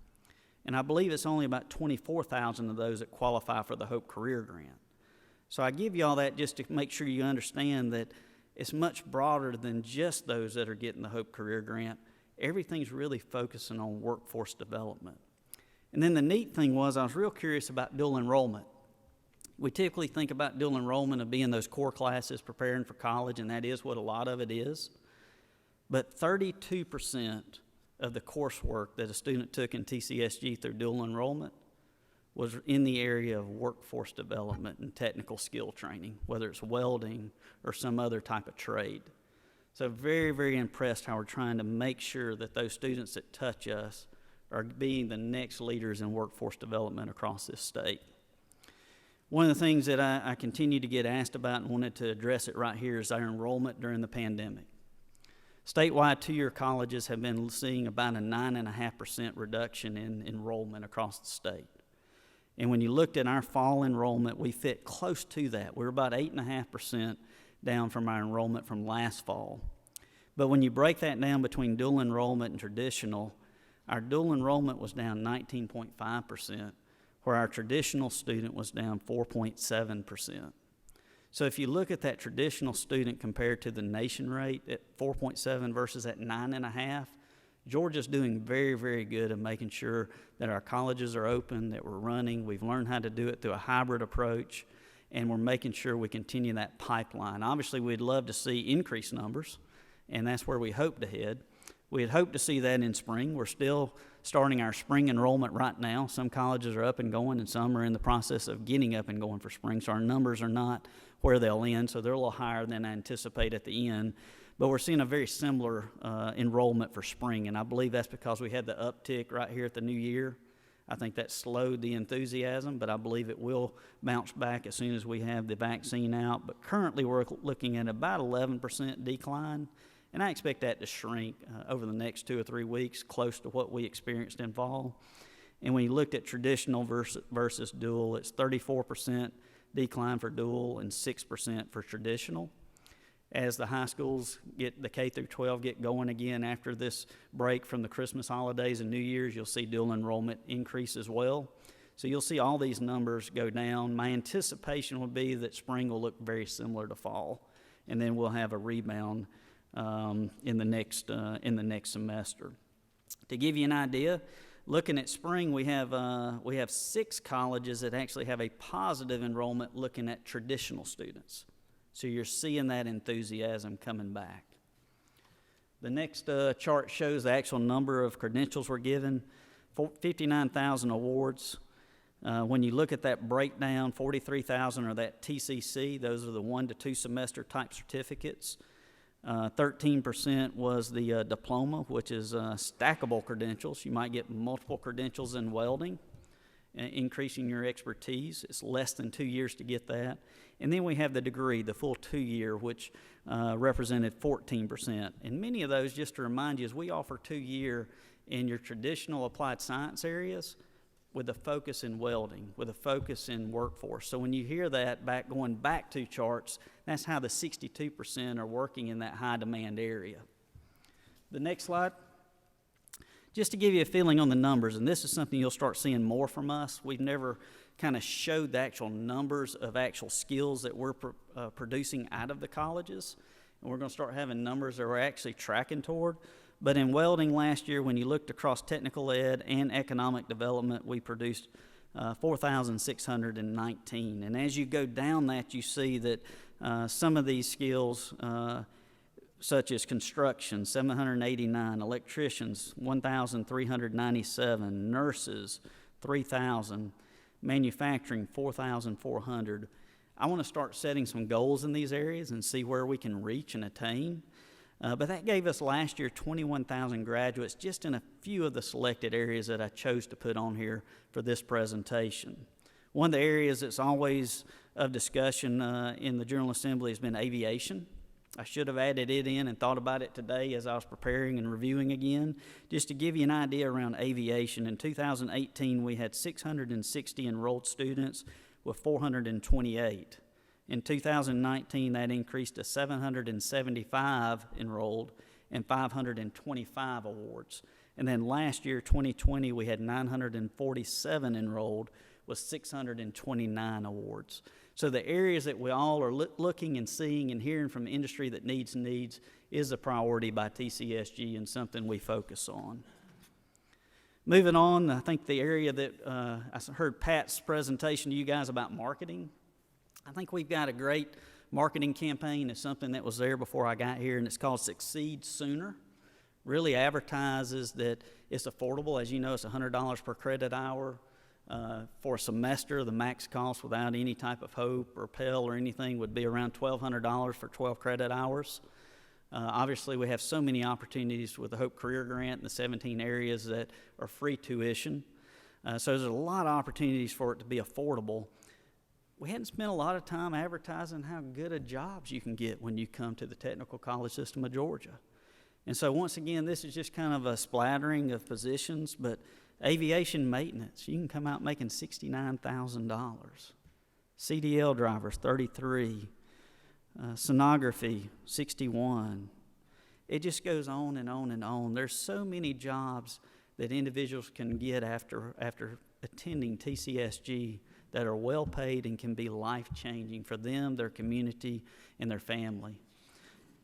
And I believe it's only about 24,000 of those that qualify for the Hope Career Grant. So I give you all that just to make sure you understand that it's much broader than just those that are getting the Hope Career Grant. Everything's really focusing on workforce development. And then the neat thing was I was real curious about dual enrollment. We typically think about dual enrollment of being those core classes preparing for college, and that is what a lot of it is. But 32% of the coursework that a student took in TCSG through dual enrollment was in the area of workforce development and technical skill training, whether it's welding or some other type of trade. So very, very impressed how we're trying to make sure that those students that touch us are being the next leaders in workforce development across this state. One of the things that I continue to get asked about and wanted to address it right here is our enrollment during the pandemic. Statewide two-year colleges have been seeing about a 9.5% reduction in enrollment across the state. And when you looked at our fall enrollment, we fit close to that. We're about 8.5% down from our enrollment from last fall. But when you break that down between dual enrollment and traditional, our dual enrollment was down 19.5%, where our traditional student was down 4.7%. So if you look at that traditional student compared to the nation rate at 4.7 versus at 9.5, Georgia's doing very, very good at making sure that our colleges are open, that we're running. We've learned how to do it through a hybrid approach, and we're making sure we continue that pipeline. Obviously, we'd love to see increased numbers, and that's where we hope to head. We had hoped to see that in spring. We're still starting our spring enrollment right now. Some colleges are up and going, and some are in the process of getting up and going for spring, so our numbers are not where they'll end, so they're a little higher than I anticipate at the end. But we're seeing a very similar enrollment for spring, and I believe that's because we had the uptick right here at the new year. I think that slowed the enthusiasm, but I believe it will bounce back as soon as we have the vaccine out. But currently we're looking at about 11% decline, and I expect that to shrink over the next 2 or 3 weeks, close to what we experienced in fall. And when you looked at traditional versus dual, it's 34% decline for dual and 6% for traditional. As the high schools get the K through 12 get going again after this break from the Christmas holidays and New Year's, you'll see dual enrollment increase as well. So you'll see all these numbers go down. My anticipation will be that spring will look very similar to fall, and then we'll have a rebound in the next semester. To give you an idea, looking at spring, we have 6 colleges that actually have a positive enrollment looking at traditional students. So you're seeing that enthusiasm coming back. The next chart shows the actual number of credentials we're given, 59,000 awards. When you look at that breakdown, 43,000 are that TCC. Those are the 1 to 2 semester type certificates. 13% was the diploma, which is stackable credentials. You might get multiple credentials in welding, increasing your expertise. It's less than 2 years to get that. And then we have the degree, the full 2-year, which represented 14%. And many of those, just to remind you, is we offer 2-year in your traditional applied science areas. with a focus in welding, with a focus in workforce. So when you hear that going back 2 charts, that's how the 62% are working in that high demand area. The next slide. Just to give you a feeling on the numbers, and this is something you'll start seeing more from us. We've never kind of showed the actual numbers of actual skills that we're producing out of the colleges. And we're going to start having numbers that we're actually tracking toward. But in welding last year, when you looked across technical ed and economic development, we produced 4,619. And as you go down that, you see that some of these skills, such as construction, 789, electricians, 1,397, nurses, 3,000, manufacturing, 4,400. I want to start setting some goals in these areas and see where we can reach and attain. But that gave us last year 21,000 graduates just in a few of the selected areas that I chose to put on here for this presentation. One of the areas that's always of discussion in the General Assembly has been aviation. I should have added it in and thought about it today as I was preparing and reviewing again. Just to give you an idea around aviation, in 2018 we had 660 enrolled students with 428. In 2019 that increased to 775 enrolled and 525 awards. And then last year, 2020, we had 947 enrolled with 629 awards. So the areas that we all are looking and seeing and hearing from industry that needs is a priority by TCSG and something we focus on. Moving on, I think the area that I heard Pat's presentation to you guys about marketing. I think we've got a great marketing campaign. It's something that was there before I got here, and it's called Succeed Sooner. Really advertises that it's affordable. As you know, it's $100 per credit hour. For a semester, the max cost without any type of HOPE or Pell or anything would be around $1,200 for 12 credit hours. Obviously, we have so many opportunities with the HOPE Career Grant in the 17 areas that are free tuition. So there's a lot of opportunities for it to be affordable. We hadn't spent a lot of time advertising how good of jobs you can get when you come to the technical college system of Georgia. And so once again, this is just kind of a splattering of positions, but aviation maintenance, you can come out making $69,000. CDL drivers, 33. Sonography, 61. It just goes on and on and on. There's so many jobs that individuals can get after attending TCSG that are well paid and can be life-changing for them, their community, and their family.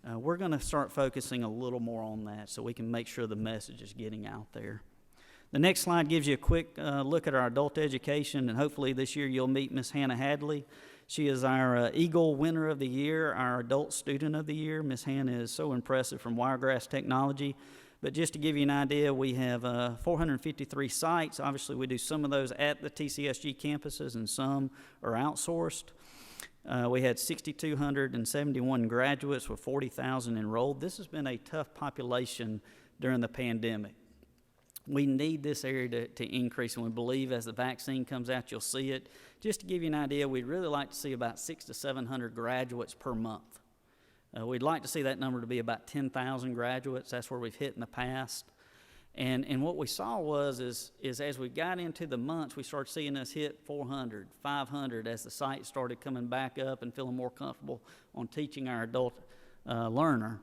We're going to start focusing a little more on that so we can make sure the message is getting out there. The next slide gives you a quick look at our adult education, and hopefully this year you'll meet Miss Hannah Hadley. She is our Eagle Winner of the Year, our Adult Student of the Year. Miss Hannah is so impressive from Wiregrass Technology. But just to give you an idea, we have 453 sites. Obviously, we do some of those at the TCSG campuses and some are outsourced. We had 6,271 graduates with 40,000 enrolled. This has been a tough population during the pandemic. We need this area to increase, and we believe as the vaccine comes out, you'll see it. Just to give you an idea, we'd really like to see about 600 to 700 graduates per month. We'd like to see that number to be about 10,000 graduates. That's where we've hit in the past. And what we saw is as we got into the months, we started seeing us hit 400, 500 as the site started coming back up and feeling more comfortable on teaching our adult learner.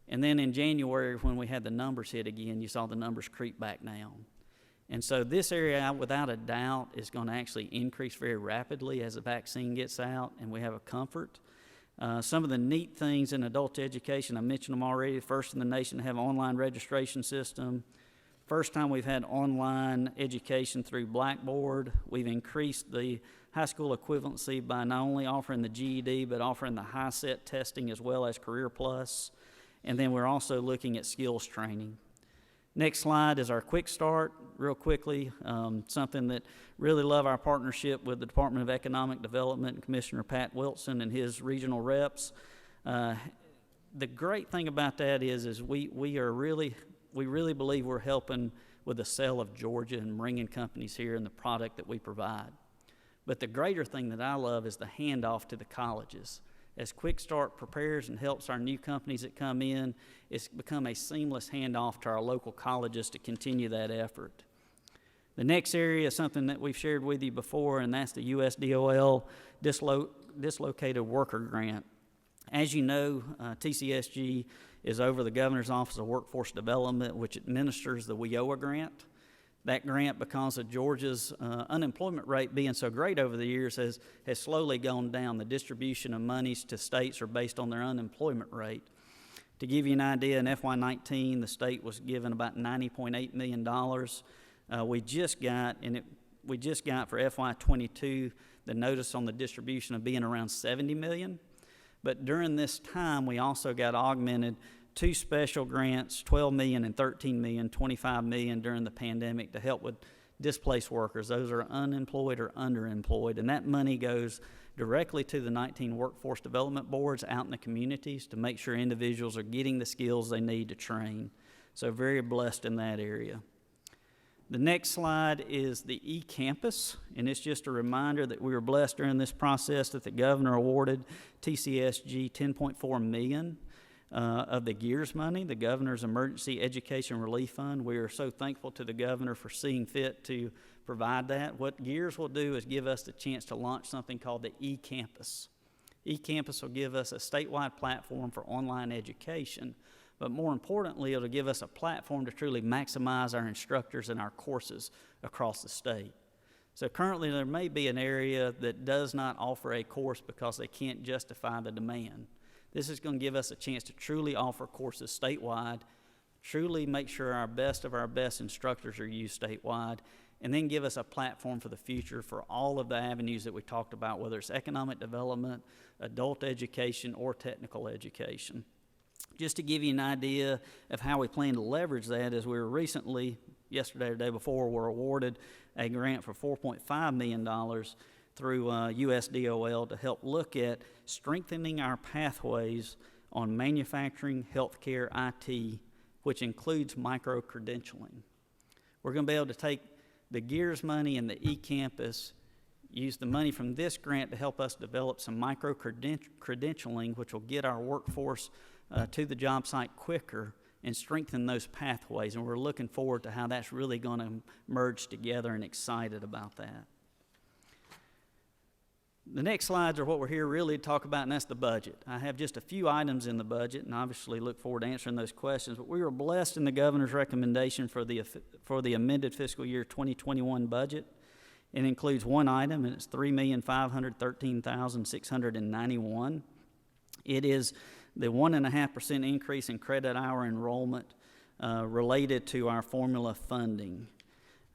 And then in January, when we had the numbers hit again, you saw the numbers creep back down. And so this area, without a doubt, is going to actually increase very rapidly as the vaccine gets out and we have a comfort. Some of the neat things in adult education, I mentioned them already, first in the nation to have an online registration system. First time we've had online education through Blackboard. We've increased the high school equivalency by not only offering the GED, but offering the high-set testing as well as Career Plus. And then we're also looking at skills training. Next slide is our quick start, real quickly. Something that really love our partnership with the Department of Economic Development and Commissioner Pat Wilson and his regional reps. The great thing about that is we really believe we're helping with the sale of Georgia and bringing companies here and the product that we provide. But the greater thing that I love is the handoff to the colleges. As Quick Start prepares and helps our new companies that come in, it's become a seamless handoff to our local colleges to continue that effort. The next area is something that we've shared with you before, and that's the USDOL Dislocated Worker Grant. As you know, TCSG is over the Governor's Office of Workforce Development, which administers the WIOA grant. That grant, because of Georgia's unemployment rate being so great over the years, has slowly gone down. The distribution of monies to states are based on their unemployment rate. To give you an idea, in FY19, the state was given about $90.8 million. We just got for FY22 the notice on the distribution of being around $70 million. But during this time, we also got augmented 2 special grants, $12 million and $13 million, $25 million during the pandemic to help with displaced workers. Those are unemployed or underemployed, and that money goes directly to the 19 workforce development boards out in the communities to make sure individuals are getting the skills they need to train. So very blessed in that area. The next slide is the eCampus, and it's just a reminder that we were blessed during this process that the governor awarded TCSG $10.4 million of the GEARS money, the Governor's Emergency Education Relief Fund. We are so thankful to the governor for seeing fit to provide that. What GEARS will do is give us the chance to launch something called the eCampus. eCampus will give us a statewide platform for online education, but more importantly, it'll give us a platform to truly maximize our instructors and our courses across the state. So currently there may be an area that does not offer a course because they can't justify the demand. This is going to give us a chance to truly offer courses statewide, truly make sure our best of our best instructors are used statewide, and then give us a platform for the future for all of the avenues that we talked about, whether it's economic development, adult education, or technical education. Just to give you an idea of how we plan to leverage that, is we were recently, yesterday or the day before, were awarded a grant for $4.5 million through USDOL to help look at strengthening our pathways on manufacturing, healthcare, IT, which includes micro-credentialing. We're going to be able to take the GEARS money and the eCampus, use the money from this grant to help us develop some micro-credentialing, which will get our workforce to the job site quicker and strengthen those pathways. And we're looking forward to how that's really going to merge together and excited about that. The next slides are what we're here really to talk about, and that's the budget. I have just a few items in the budget, and obviously look forward to answering those questions. But we were blessed in the governor's recommendation for the amended fiscal year 2021 budget. It includes one item, and it's $3,513,691. It is the 1.5% increase in credit hour enrollment related to our formula funding.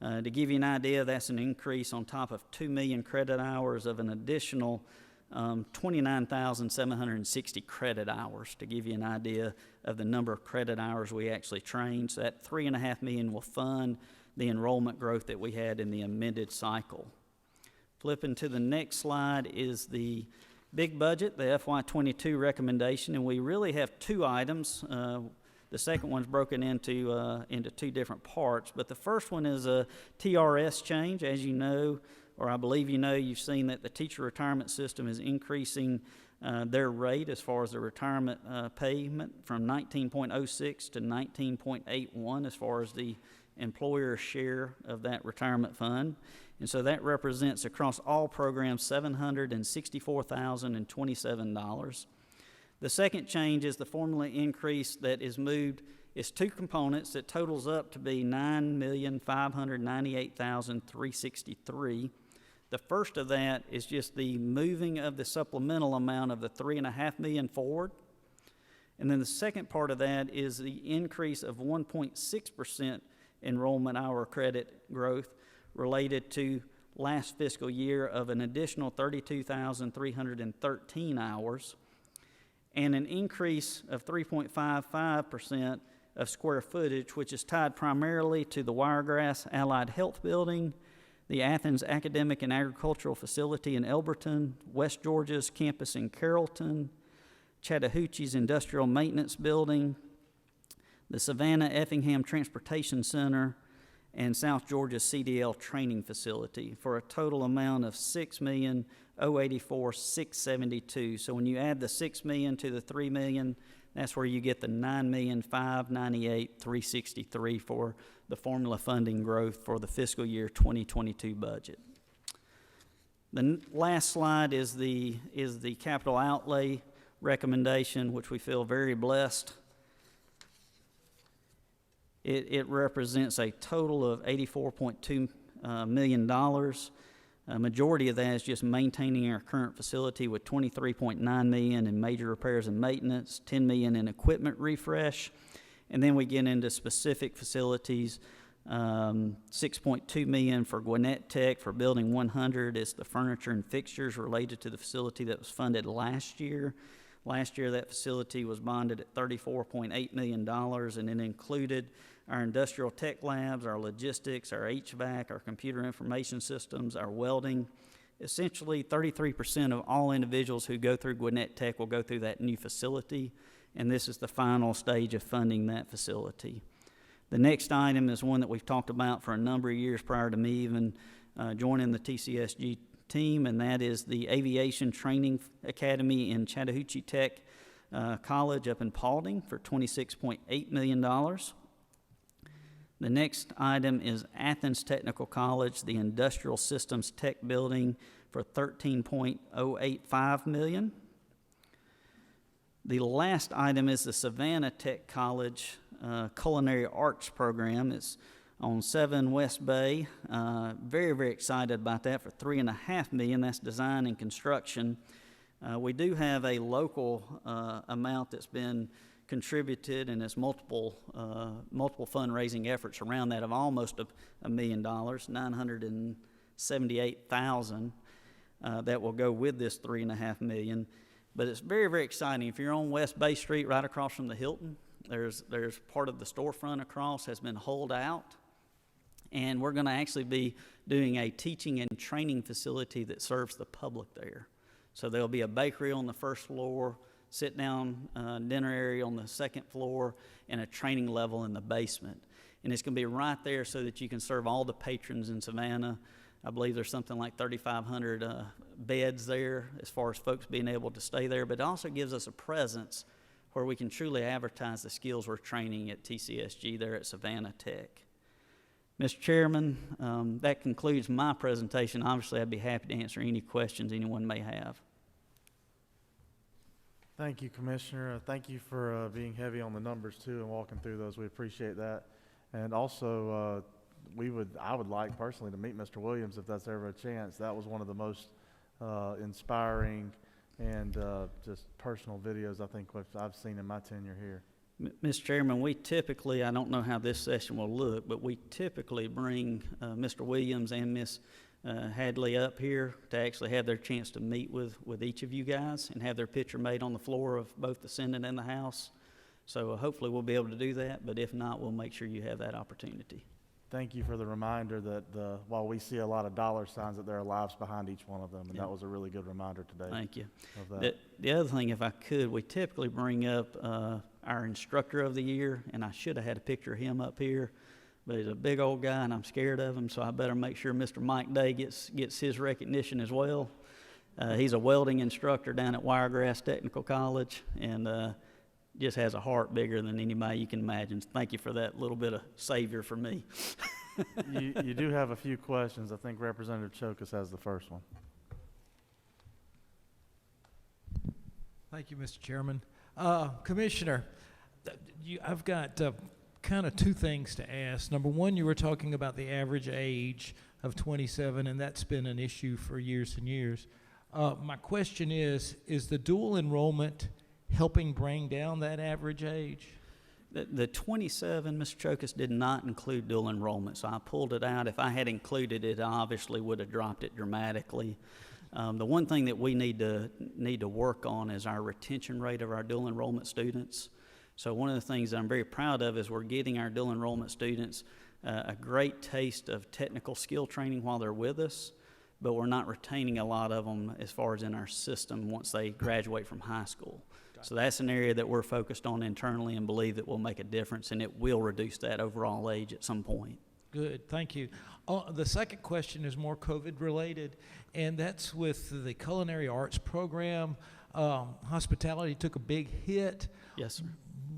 To give you an idea, that's an increase on top of 2 million credit hours of an additional 29,760 credit hours, to give you an idea of the number of credit hours we actually trained. So that 3.5 million will fund the enrollment growth that we had in the amended cycle. Flipping to the next slide is the big budget, the FY22 recommendation, and we really have 2 items. The second one's broken into 2 different parts, but the first one is a TRS change. As you know, or I believe you know, you've seen that the teacher retirement system is increasing their rate as far as the retirement payment from 19.06 to 19.81 as far as the employer's share of that retirement fund. And so that represents across all programs $764,027. The second change is the formula increase that is moved. It's 2 components that totals up to be $9,598,363. The first of that is just the moving of the supplemental amount of the $3.5 million forward. And then the second part of that is the increase of 1.6% enrollment hour credit growth related to last fiscal year of an additional 32,313 hours, and an increase of 3.55% of square footage, which is tied primarily to the Wiregrass Allied Health Building, the Athens Academic and Agricultural Facility in Elberton, West Georgia's campus in Carrollton, Chattahoochee's Industrial Maintenance Building, the Savannah Effingham Transportation Center, and South Georgia's CDL Training Facility, for a total amount of $6,084,672. So when you add the $6 million to the $3 million, That's where you get the $9,598,363 for the formula funding growth for the fiscal year 2022 budget. The last slide is the capital outlay recommendation, which we feel very blessed. It represents a total of $84.2 million. A majority of that is just maintaining our current facility with $23.9 million in major repairs and maintenance, $10 million in equipment refresh, and then we get into specific facilities. $6.2 million for Gwinnett Tech for Building 100 is the furniture and fixtures related to the facility that was funded last year. Last year, that facility was bonded at $34.8 million, and it included our industrial tech labs, our logistics, our HVAC, our computer information systems, our welding. Essentially, 33% of all individuals who go through Gwinnett Tech will go through that new facility, and this is the final stage of funding that facility. The next item is one that we've talked about for a number of years prior to me even joining the TCSG team, and that is the Aviation Training Academy in Chattahoochee Tech College up in Paulding for $26.8 million. The next item is Athens Technical College, the Industrial Systems Tech Building for $13.085 million. The last item is the Savannah Tech College Culinary Arts Program. It's on 7 West Bay. Very, very excited about that for $3.5 million. That's design and construction. We do have a local amount that's been contributed, and it's multiple fundraising efforts around that of almost $1 million, $978,000 that will go with this $3.5 million. But it's very, very exciting. If you're on West Bay Street, right across from the Hilton, there's part of the storefront across has been holed out, and we're going to actually be doing a teaching and training facility that serves the public there. So there'll be a bakery on the first floor, sit-down dinner area on the second floor, and a training level in the basement. And it's going to be right there so that you can serve all the patrons in Savannah. I believe there's something like 3,500 beds there as far as folks being able to stay there, but it also gives us a presence where we can truly advertise the skills we're training at TCSG there at Savannah Tech. Mr. Chairman, that concludes my presentation. Obviously, I'd be happy to answer any questions anyone may have. Thank you, Commissioner. Thank you for being heavy on the numbers too and walking through those. We appreciate that. And also, I would like personally to meet Mr. Williams if that's ever a chance. That was one of the most inspiring and just personal videos I think I've seen in my tenure here. Mr. Chairman, we typically, I don't know how this session will look, but we typically bring Mr. Williams and Ms. Hadley up here to actually have their chance to meet with each of you guys and have their picture made on the floor of both the Senate and the House. So hopefully we'll be able to do that, but if not, we'll make sure you have that opportunity. Thank you for the reminder that while we see a lot of dollar signs, that there are lives behind each one of them, and that was a really good reminder today. Thank you. Of that. The other thing, if I could, we typically bring up our Instructor of the Year, and I should have had a picture of him up here, but he's a big old guy, and I'm scared of him, so I better make sure Mr. Mike Day gets his recognition as well. He's a welding instructor down at Wiregrass Technical College, and just has a heart bigger than anybody you can imagine. Thank you for that little bit of savior for me. You do have a few questions. I think Representative Chokas has the first one. Thank you, Mr. Chairman. Commissioner, I've got kind of two things to ask. Number one, you were talking about the average age of 27, and that's been an issue for years and years. My question is the dual enrollment helping bring down that average age? The 27, Mr. Chokas, did not include dual enrollment, so I pulled it out. If I had included it, I obviously would have dropped it dramatically. The one thing that we need to work on is our retention rate of our dual enrollment students. So one of the things that I'm very proud of is we're getting our dual enrollment students a great taste of technical skill training while they're with us, but we're not retaining a lot of them as far as in our system once they graduate from high school. So that's an area that we're focused on internally and believe that will make a difference, and it will reduce that overall age at some point. Good, thank you. The second question is more COVID related, and that's with the culinary arts program. Hospitality took a big hit. Yes, sir.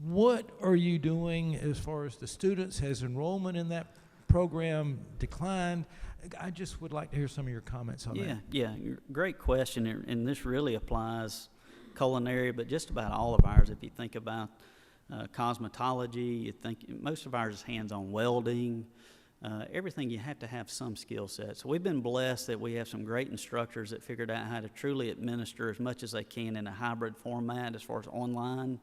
What are you doing as far as the students? Has enrollment in that program declined? I just would like to hear some of your comments on that. Yeah, great question, and this really applies culinary, but just about all of ours. If you think about cosmetology, you think most of ours is hands-on welding, everything. You have to have some skill set. So we've been blessed that we have some great instructors that figured out how to truly administer as much as they can in a hybrid format as far as online.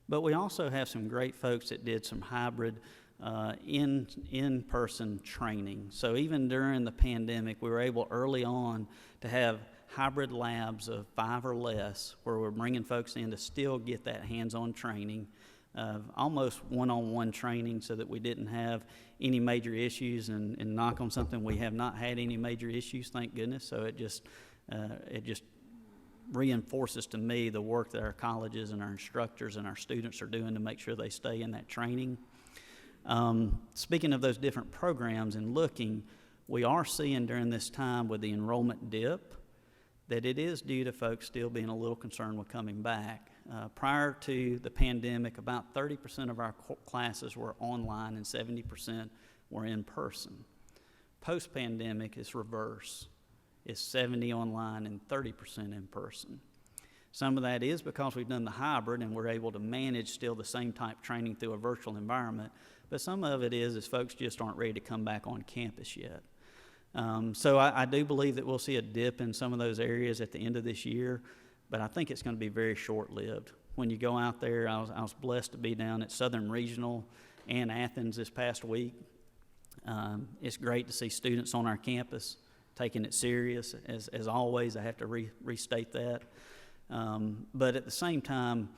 But we also have some great folks that did some hybrid in-person training. So even during the pandemic, we were able early on to have hybrid labs of 5 or less, where we're bringing folks in to still get that hands-on training, almost one-on-one training, so that we didn't have any major issues. And knock on something, we have not had any major issues, thank goodness. So it just reinforces to me the work that our colleges and our instructors and our students are doing to make sure they stay in that training. Speaking of those different programs and looking, we are seeing during this time with the enrollment dip that it is due to folks still being a little concerned with coming back. Prior to the pandemic, about 30% of our classes were online and 70% were in person. Post-pandemic, it's reverse. It's 70 online and 30% in person. Some of that is because we've done the hybrid and we're able to manage still the same type training through a virtual environment, but some of it is folks just aren't ready to come back on campus yet. So I do believe that we'll see a dip in some of those areas at the end of this year, but I think it's going to be very short-lived. When you go out there, I was blessed to be down at Southern Regional and Athens this past week. It's great to see students on our campus taking it serious. As always, I have to restate that. But at the same time,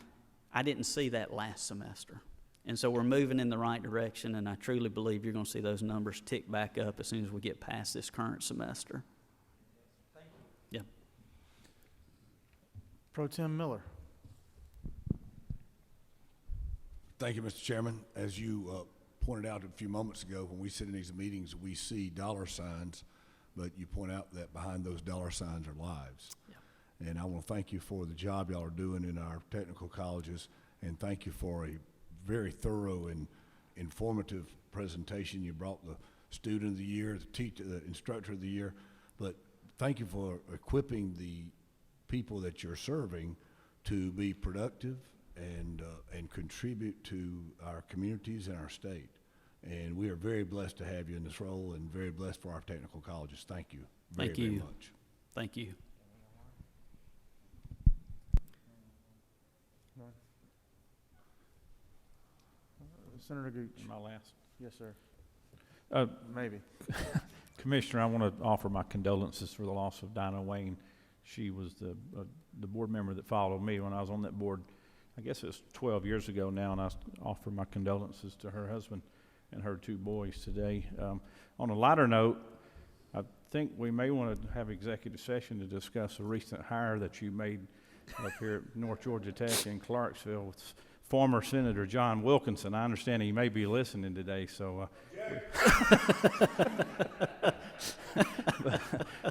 I didn't see that last semester. And so we're moving in the right direction, and I truly believe you're going to see those numbers tick back up as soon as we get past this current semester. Thank you. Yeah. Pro Tem Miller. Thank you, Mr. Chairman. As you pointed out a few moments ago, when we sit in these meetings, we see dollar signs, but you point out that behind those dollar signs are lives. Yeah. And I want to thank you for the job y'all are doing in our technical colleges, and thank you for a very thorough and informative presentation. You brought the student of the year, the instructor of the year, but thank you for equipping the people that you're serving to be productive and contribute to our communities and our state. And we are very blessed to have you in this role, and very blessed for our technical colleges. Thank you very much. Thank you. Senator Gooch. My last. Yes, sir. Maybe. Commissioner, I want to offer my condolences for the loss of Dinah Wayne. She was the board member that followed me when I was on that board. I guess it was 12 years ago now, and I offer my condolences to her husband and her 2 boys today. On a lighter note, I think we may want to have executive session to discuss a recent hire that you made up here at North Georgia Tech in Clarksville with former Senator John Wilkinson. I understand he may be listening today, so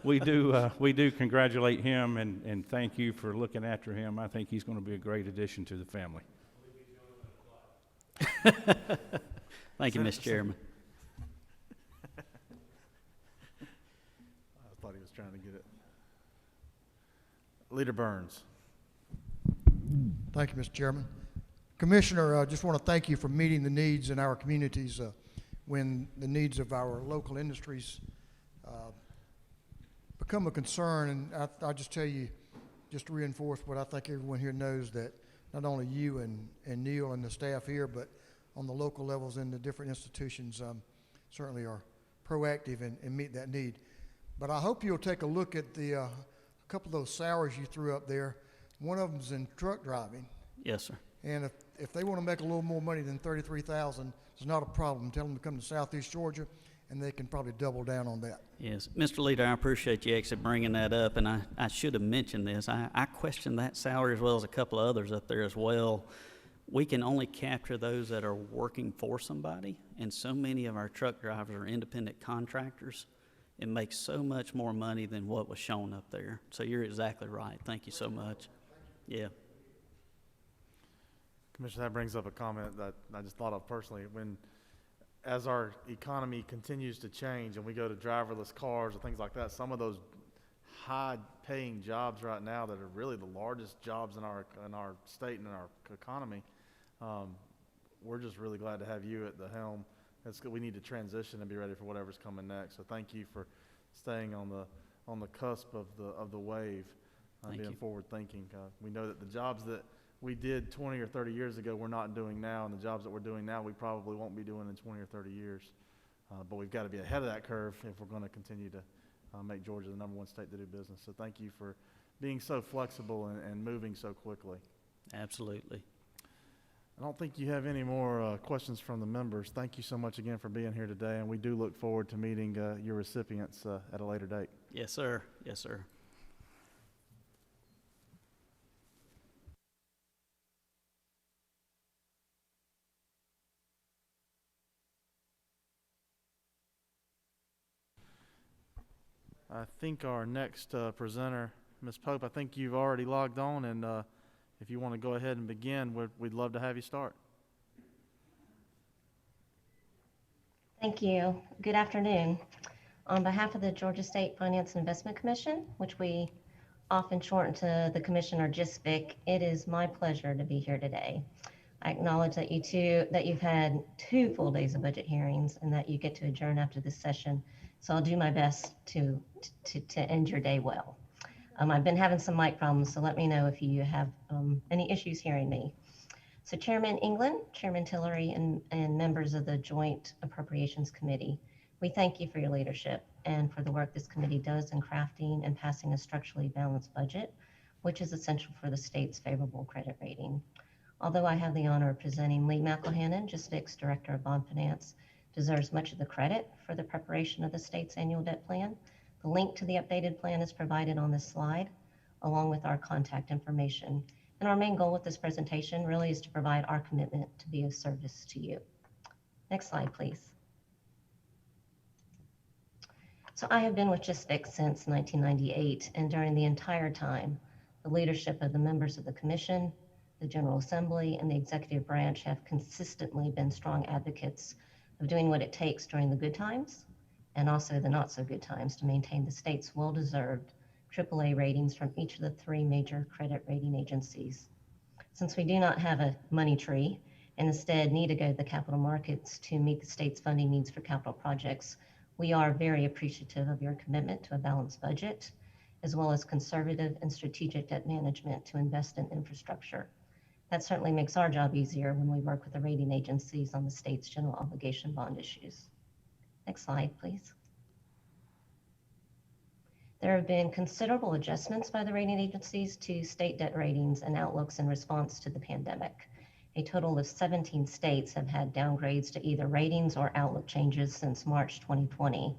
we do congratulate him and thank you for looking after him. I think he's going to be a great addition to the family. Thank you, Mr. Chairman. I thought he was trying to get it. Leader Burns. Thank you, Mr. Chairman. Commissioner, I just want to thank you for meeting the needs in our communities when the needs of our local industries become a concern. And I'll just tell you, just to reinforce what I think everyone here knows, that not only you and Neil and the staff here, but on the local levels in the different institutions certainly are proactive and meet that need. But I hope you'll take a look at a couple of those salaries you threw up there. One of them's in truck driving. Yes, sir. And if they want to make a little more money than $33,000, it's not a problem. Tell them to come to Southeast Georgia, and they can probably double down on that. Yes. Mr. Leader, I appreciate you actually bringing that up, and I should have mentioned this. I questioned that salary as well as a couple of others up there as well. We can only capture those that are working for somebody, and so many of our truck drivers are independent contractors. It makes so much more money than what was shown up there. So you're exactly right. Thank you so much. Yeah. Commissioner, that brings up a comment that I just thought of personally. As our economy continues to change and we go to driverless cars and things like that, some of those high-paying jobs right now that are really the largest jobs in our state and in our economy, we're just really glad to have you at the helm. We need to transition and be ready for whatever's coming next. So thank you for staying on the cusp of the wave, being forward-thinking. We know that the jobs that we did 20 or 30 years ago we're not doing now, and the jobs that we're doing now we probably won't be doing in 20 or 30 years. But we've got to be ahead of that curve if we're going to continue to make Georgia the #1 state to do business. So thank you for being so flexible and moving so quickly. Absolutely. I don't think you have any more questions from the members. Thank you so much again for being here today, and we do look forward to meeting your recipients at a later date. Yes, sir. Yes, sir. I think our next presenter, Ms. Pope, I think you've already logged on, and if you want to go ahead and begin, we'd love to have you start. Thank you. Good afternoon. On behalf of the Georgia State Finance and Investment Commission, which we often shorten to the Commission or GSFIC, it is my pleasure to be here today. I acknowledge that you've had 2 full days of budget hearings and that you get to adjourn after this session. So I'll do my best to end your day well. I've been having some mic problems, so let me know if you have any issues hearing me. So Chairman England, Chairman Tillery, and members of the Joint Appropriations Committee, we thank you for your leadership and for the work this committee does in crafting and passing a structurally balanced budget, which is essential for the state's favorable credit rating. Although I have the honor of presenting Lee McElhannon, GSFIC's Director of Bond Finance, deserves much of the credit for the preparation of the state's annual debt plan. The link to the updated plan is provided on this slide, along with our contact information. And our main goal with this presentation really is to provide our commitment to be of service to you. Next slide, please. So I have been with GSFIC since 1998, and during the entire time, the leadership of the members of the Commission, the General Assembly, and the executive branch have consistently been strong advocates of doing what it takes during the good times and also the not so good times to maintain the state's well-deserved AAA ratings from each of the 3 major credit rating agencies. Since we do not have a money tree and instead need to go to the capital markets to meet the state's funding needs for capital projects, we are very appreciative of your commitment to a balanced budget, as well as conservative and strategic debt management to invest in infrastructure. That certainly makes our job easier when we work with the rating agencies on the state's general obligation bond issues. Next slide, please. There have been considerable adjustments by the rating agencies to state debt ratings and outlooks in response to the pandemic. A total of 17 states have had downgrades to either ratings or outlook changes since March 2020.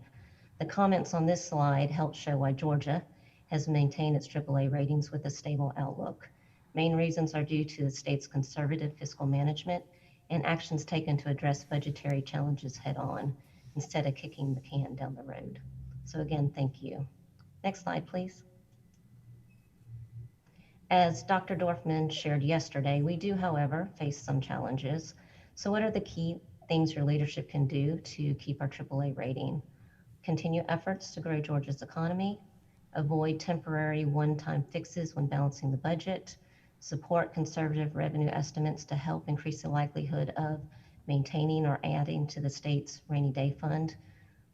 The comments on this slide help show why Georgia has maintained its AAA ratings with a stable outlook. Main reasons are due to the state's conservative fiscal management and actions taken to address budgetary challenges head on instead of kicking the can down the road. So again, thank you. Next slide, please. As Dr. Dorfman shared yesterday, we do, however, face some challenges. So what are the key things your leadership can do to keep our AAA rating? Continue efforts to grow Georgia's economy, avoid temporary one-time fixes when balancing the budget, support conservative revenue estimates to help increase the likelihood of maintaining or adding to the state's rainy day fund,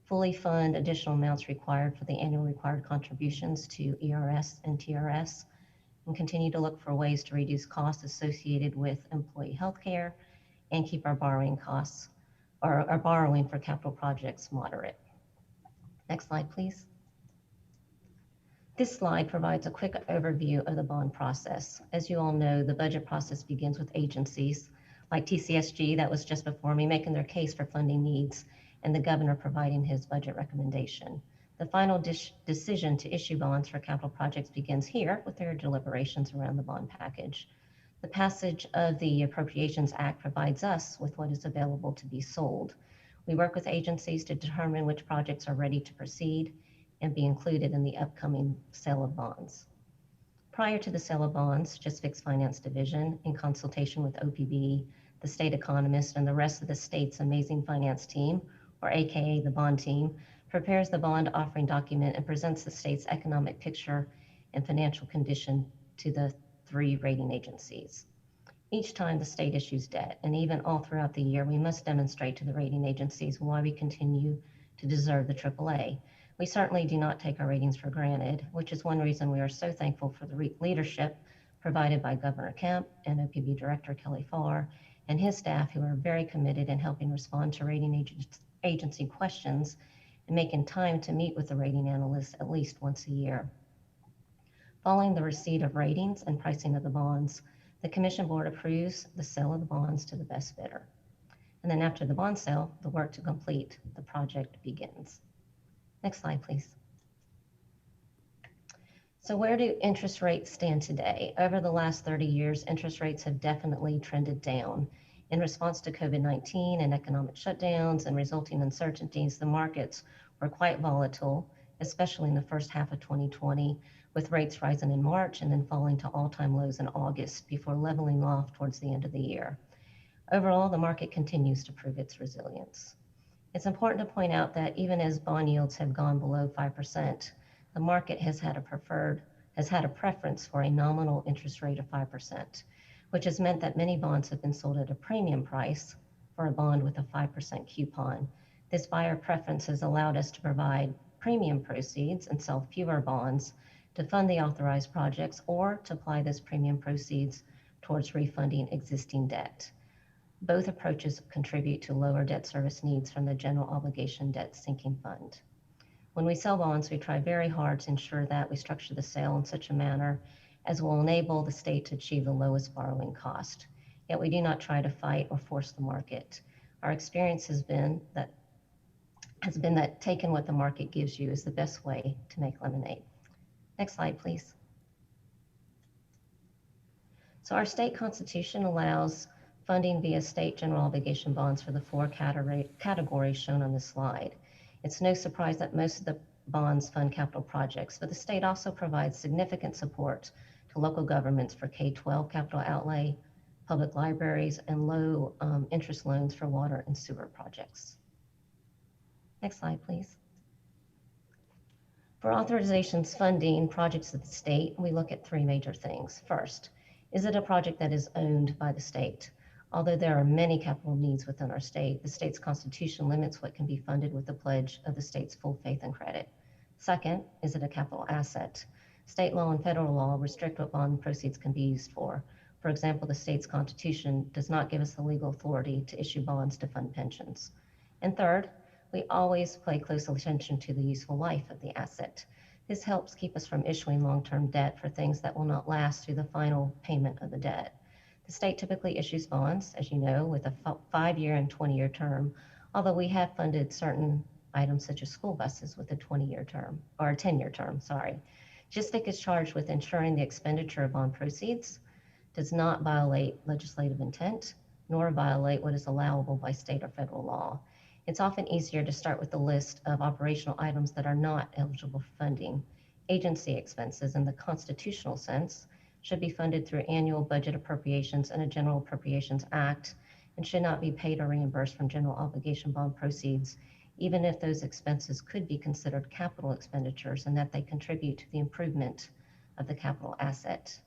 fully fund additional amounts required for the annual required contributions to ERS and TRS, and continue to look for ways to reduce costs associated with employee health care and keep our borrowing costs or our borrowing for capital projects moderate. Next slide, please. This slide provides a quick overview of the bond process. As you all know, the budget process begins with agencies like TCSG, that was just before me, making their case for funding needs, and the governor providing his budget recommendation. The final decision to issue bonds for capital projects begins here with their deliberations around the bond package. The passage of the Appropriations Act provides us with what is available to be sold. We work with agencies to determine which projects are ready to proceed and be included in the upcoming sale of bonds. Prior to the sale of bonds, JISFIC's Finance Division, in consultation with OPB, the state economist, and the rest of the state's amazing finance team, or AKA the bond team, prepares the bond offering document and presents the state's economic picture and financial condition to the 3 rating agencies. Each time the state issues debt, and even all throughout the year, we must demonstrate to the rating agencies why we continue to deserve the AAA. We certainly do not take our ratings for granted, which is one reason we are so thankful for the leadership provided by Governor Kemp and OPB Director Kelly Farr and his staff, who are very committed in helping respond to rating agency questions and making time to meet with the rating analysts at least once a year. Following the receipt of ratings and pricing of the bonds, the Commission Board approves the sale of the bonds to the best bidder. And then after the bond sale, the work to complete the project begins. Next slide, please. So where do interest rates stand today? Over the last 30 years, interest rates have definitely trended down. In response to COVID-19 and economic shutdowns and resulting uncertainties, the markets were quite volatile, especially in the first half of 2020, with rates rising in March and then falling to all-time lows in August before leveling off towards the end of the year. Overall, the market continues to prove its resilience. It's important to point out that even as bond yields have gone below 5%, the market has had a preference for a nominal interest rate of 5%, which has meant that many bonds have been sold at a premium price for a bond with a 5% coupon. This buyer preference has allowed us to provide premium proceeds and sell fewer bonds to fund the authorized projects or to apply those premium proceeds towards refunding existing debt. Both approaches contribute to lower debt service needs from the General Obligation Debt Sinking Fund. When we sell bonds, we try very hard to ensure that we structure the sale in such a manner as will enable the state to achieve the lowest borrowing cost. Yet we do not try to fight or force the market. Our experience has been that taking what the market gives you is the best way to make lemonade. Next slide, please. So our state constitution allows funding via state general obligation bonds for the 4 categories shown on this slide. It's no surprise that most of the bonds fund capital projects, but the state also provides significant support to local governments for K-12 capital outlay, public libraries, and low interest loans for water and sewer projects. Next slide, please. For authorizations funding projects of the state, we look at 3 major things. First, is it a project that is owned by the state? Although there are many capital needs within our state, the state's constitution limits what can be funded with the pledge of the state's full faith and credit. Second, is it a capital asset? State law and federal law restrict what bond proceeds can be used for. For example, the state's constitution does not give us the legal authority to issue bonds to fund pensions. And third, we always pay close attention to the useful life of the asset. This helps keep us from issuing long-term debt for things that will not last through the final payment of the debt. The state typically issues bonds, as you know, with a 5-year and 20-year term, although we have funded certain items such as school buses with a 20-year term, or a 10-year term, sorry. JISFIC is charged with ensuring the expenditure of bond proceeds does not violate legislative intent, nor violate what is allowable by state or federal law. It's often easier to start with a list of operational items that are not eligible for funding. Agency expenses in the constitutional sense should be funded through annual budget appropriations and a General Appropriations Act, and should not be paid or reimbursed from general obligation bond proceeds, even if those expenses could be considered capital expenditures and that they contribute to the improvement of the capital asset.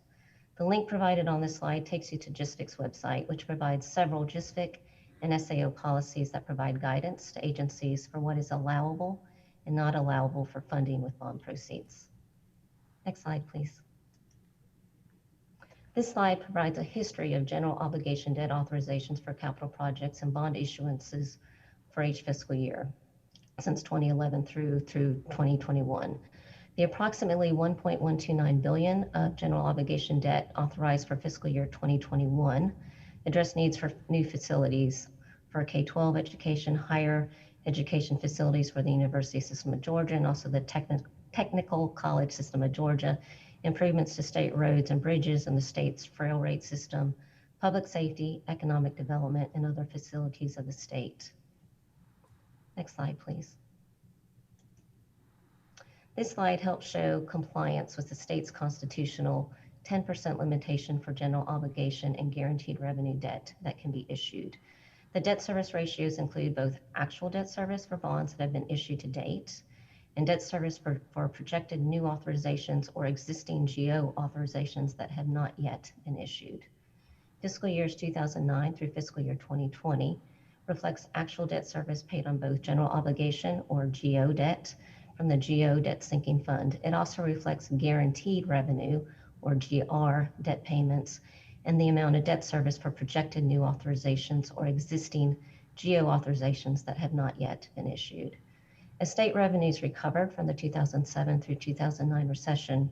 The link provided on this slide takes you to JISFIC's website, which provides several JISFIC and SAO policies that provide guidance to agencies for what is allowable and not allowable for funding with bond proceeds. Next slide, please. This slide provides a history of general obligation debt authorizations for capital projects and bond issuances for each fiscal year, since 2011 through 2021. The approximately $1.129 billion of general obligation debt authorized for fiscal year 2021 address needs for new facilities for K-12 education, higher education facilities for the University System of Georgia, and also the Technical College System of Georgia, improvements to state roads and bridges and the state's rail rate system, public safety, economic development, and other facilities of the state. Next slide, please. This slide helps show compliance with the state's constitutional 10% limitation for general obligation and guaranteed revenue debt that can be issued. The debt service ratios include both actual debt service for bonds that have been issued to date and debt service for projected new authorizations or existing GO authorizations that have not yet been issued. Fiscal years 2009 through fiscal year 2020 reflects actual debt service paid on both general obligation or GO debt from the GO Debt Sinking Fund. It also reflects guaranteed revenue or GR debt payments and the amount of debt service for projected new authorizations or existing GO authorizations that have not yet been issued. As state revenues recovered from the 2007 through 2009 recession,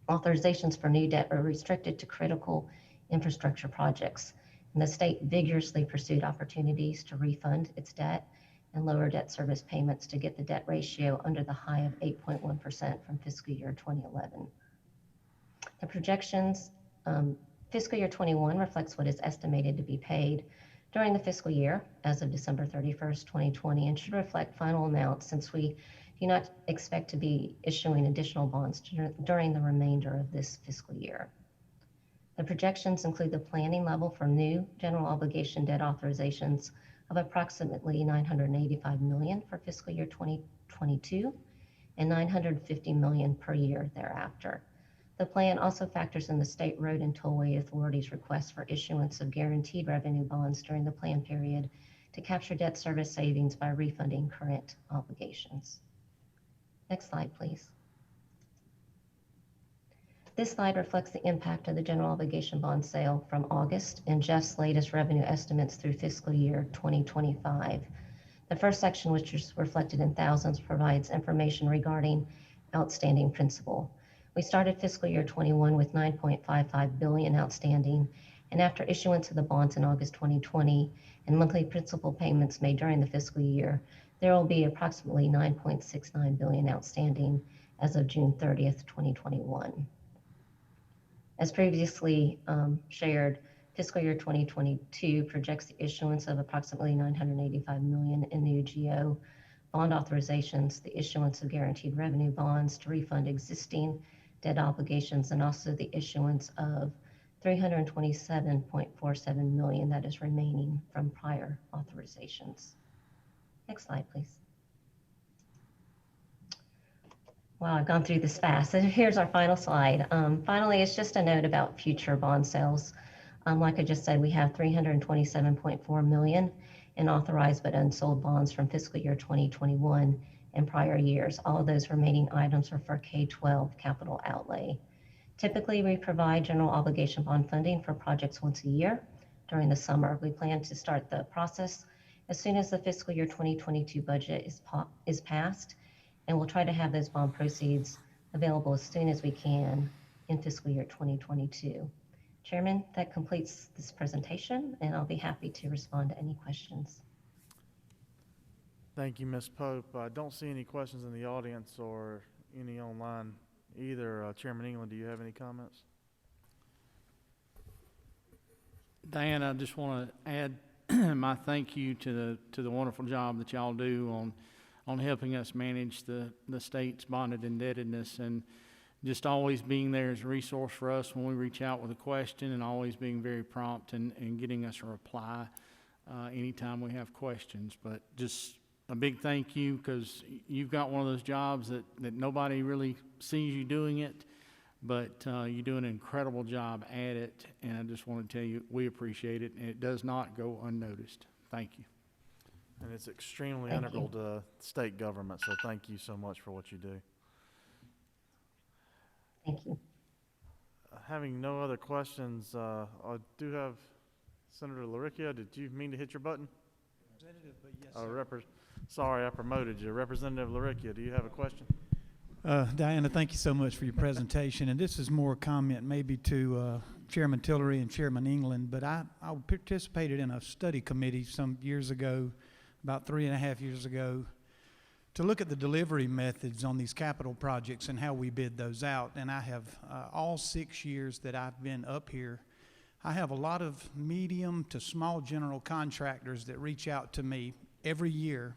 authorizations for new debt were restricted to critical infrastructure projects, and the state vigorously pursued opportunities to refund its debt and lower debt service payments to get the debt ratio under the high of 8.1% from fiscal year 2011. The projections, fiscal year 21 reflects what is estimated to be paid during the fiscal year as of December 31st, 2020, and should reflect final amounts since we do not expect to be issuing additional bonds during the remainder of this fiscal year. The projections include the planning level for new general obligation debt authorizations of approximately $985 million for fiscal year 2022 and $950 million per year thereafter. The plan also factors in the State Road and Tollway Authority's request for issuance of guaranteed revenue bonds during the plan period to capture debt service savings by refunding current obligations. Next slide, please. This slide reflects the impact of the general obligation bond sale from August and Jeff's latest revenue estimates through fiscal year 2025. The first section, which is reflected in thousands, provides information regarding outstanding principal. We started fiscal year 21 with $9.55 billion outstanding, and after issuance of the bonds in August 2020 and monthly principal payments made during the fiscal year, there will be approximately $9.69 billion outstanding as of June 30th, 2021. As previously shared, fiscal year 2022 projects the issuance of approximately $985 million in new GO bond authorizations, the issuance of guaranteed revenue bonds to refund existing debt obligations, and also the issuance of $327.47 million that is remaining from prior authorizations. Next slide, please. Wow, I've gone through this fast. So here's our final slide. Finally, it's just a note about future bond sales. Like I just said, we have $327.4 million in authorized but unsold bonds from fiscal year 2021 and prior years. All of those remaining items are for K-12 capital outlay. Typically, we provide general obligation bond funding for projects once a year during the summer. We plan to start the process as soon as the fiscal year 2022 budget is passed, and we'll try to have those bond proceeds available as soon as we can in fiscal year 2022. Chairman, that completes this presentation, and I'll be happy to respond to any questions. Thank you, Ms. Pope. I don't see any questions in the audience or any online either. Chairman England, do you have any comments? Diane, I just want to add my thank you to the wonderful job that y'all do on helping us manage the state's bonded indebtedness, and just always being there as a resource for us when we reach out with a question, and always being very prompt and getting us a reply anytime we have questions. But just a big thank you, because you've got one of those jobs that nobody really sees you doing it, but you do an incredible job at it, and I just want to tell you we appreciate it, and it does not go unnoticed. Thank you. And it's extremely integral to state government, so thank you so much for what you do. Thank you. Having no other questions, I do have Senator LaRicchia. Did you mean to hit your button? Representative, but yes, sir. Sorry, I promoted you. Representative LaRicchia, do you have a question? Diana, thank you so much for your presentation. And this is more a comment maybe to Chairman Tillery and Chairman England, but I participated in a study committee some years ago, about 3.5 years ago, to look at the delivery methods on these capital projects and how we bid those out. And I have, all 6 years that I've been up here, I have a lot of medium to small general contractors that reach out to me every year.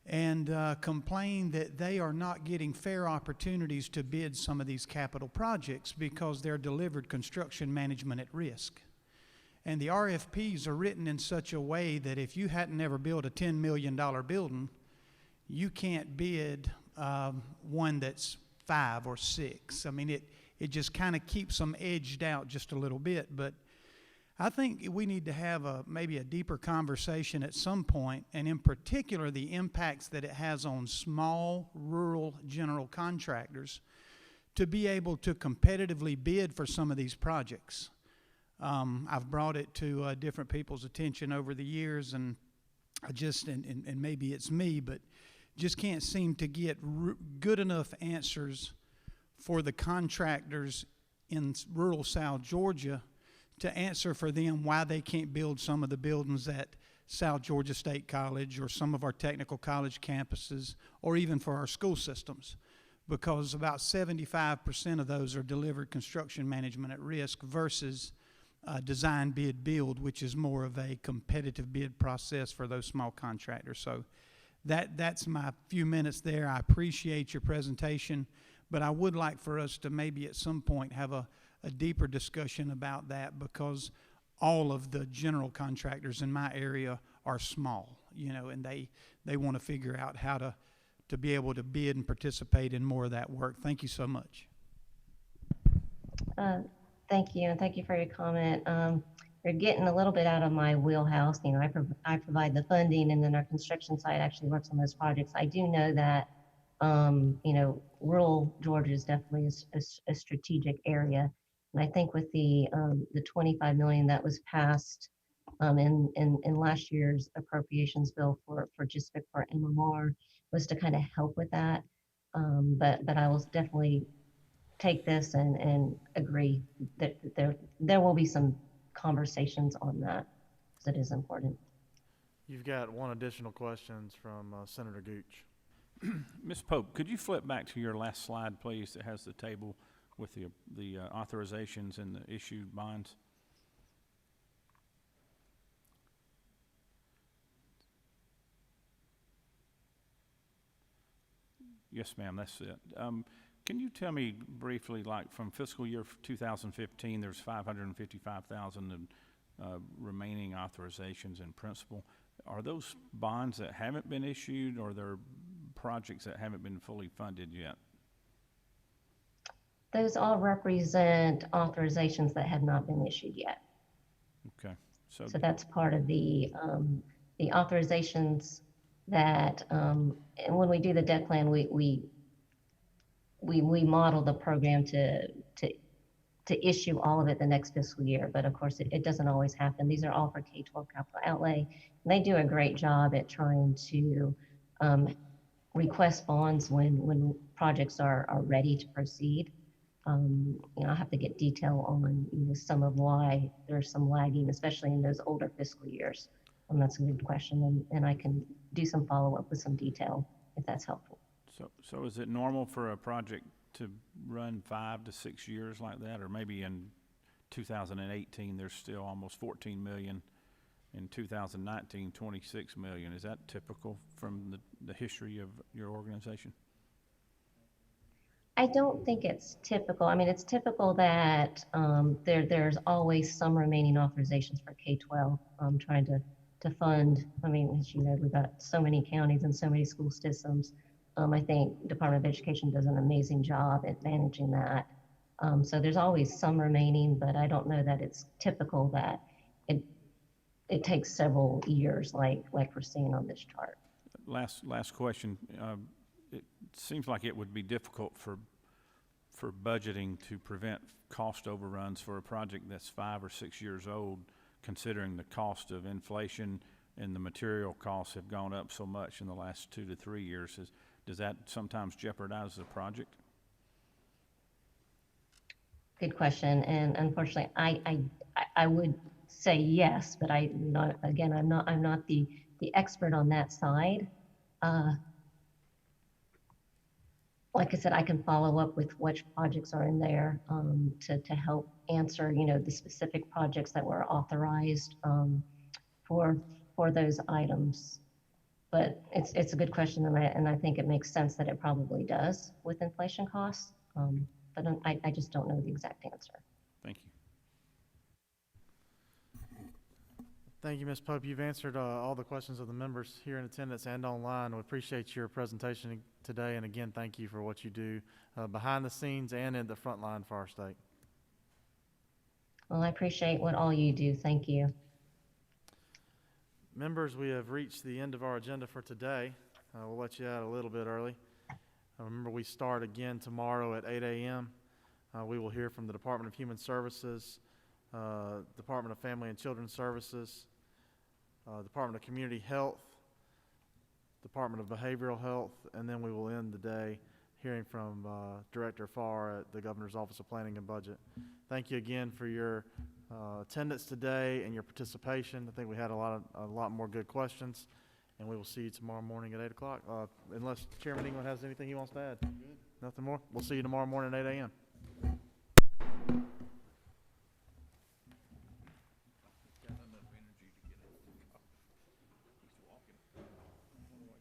and complain that they are not getting fair opportunities to bid some of these capital projects because they're delivered construction management at risk. And the RFPs are written in such a way that if you hadn't ever built a $10 million building, you can't bid one that's 5 or 6. I mean, it just kind of keeps them edged out just a little bit. But I think we need to have maybe a deeper conversation at some point, and in particular the impacts that it has on small rural general contractors to be able to competitively bid for some of these projects. I've brought it to different people's attention over the years, and I just, and maybe it's me, but just can't seem to get good enough answers for the contractors in rural South Georgia to answer for them why they can't build some of the buildings at South Georgia State College or some of our technical college campuses, or even for our school systems, because about 75% of those are delivered construction management at risk versus design bid build, which is more of a competitive bid process for those small contractors. So that's my few minutes there. I appreciate your presentation, but I would like for us to maybe at some point have a deeper discussion about that, because all of the general contractors in my area are small, you know, and they want to figure out how to be able to bid and participate in more of that work. Thank you so much. Thank you, and thank you for your comment. You're getting a little bit out of my wheelhouse. You know, I provide the funding, and then our construction side actually works on those projects. I do know that, you know, rural Georgia is definitely a strategic area. And I think with the $25 million that was passed in last year's appropriations bill for MMR was to kind of help with that. But I will definitely take this and agree that there will be some conversations on that, because it is important. You've got one additional question from Senator Gooch. Ms. Pope, could you flip back to your last slide, please, that has the table with the authorizations and the issued bonds? Yes, ma'am, that's it. Can you tell me briefly, like from fiscal year 2015, there's 555,000 remaining authorizations in principal. Are those bonds that haven't been issued, or they're projects that haven't been fully funded yet? Those all represent authorizations that have not been issued yet. Okay. So that's part of the authorizations that, and when we do the debt plan, we model the program to issue all of it the next fiscal year. But of course, it doesn't always happen. These are all for K-12 capital outlay. And they do a great job at trying to request bonds when projects are ready to proceed. You know, I have to get detail on, you know, some of why there's some lagging, especially in those older fiscal years. And that's a good question, and I can do some follow-up with some detail if that's helpful. So is it normal for a project to run 5 to 6 years like that, or maybe in 2018 there's still almost 14 million, in 2019 26 million? Is that typical from the history of your organization? I don't think it's typical. I mean, it's typical that there's always some remaining authorizations for K-12. Trying to fund. I mean, as you know, we've got so many counties and so many school systems. I think Department of Education does an amazing job at managing that. So there's always some remaining, but I don't know that it's typical that it takes several years like we're seeing on this chart. Last question. It seems like it would be difficult for budgeting to prevent cost overruns for a project that's 5 or 6 years old, considering the cost of inflation and the material costs have gone up so much in the last 2 to 3 years. Does that sometimes jeopardize the project? Good question, and unfortunately, I would say yes, but I'm not the expert on that side. Like I said, I can follow up with which projects are in there to help answer, you know, the specific projects that were authorized for those items. But it's a good question, and I think it makes sense that it probably does with inflation costs. But I just don't know the exact answer. Thank you. Thank you, Ms. Pope. You've answered all the questions of the members here in attendance and online. We appreciate your presentation today, and again, thank you for what you do behind the scenes and in the front line for our state. Well, I appreciate what all you do. Thank you. Members, we have reached the end of our agenda for today. We'll let you out a little bit early. Remember, we start again tomorrow at 8 a.m. We will hear from the Department of Human Services, Department of Family and Children's Services, Department of Community Health, Department of Behavioral Health, and then we will end the day hearing from Director Farr at the Governor's Office of Planning and Budget. Thank you again for your attendance today and your participation. I think we had a lot more good questions, and we will see you tomorrow morning at 8 o'clock. Unless Chairman England has anything he wants to add. Nothing more? We'll see you tomorrow morning at 8 a.m.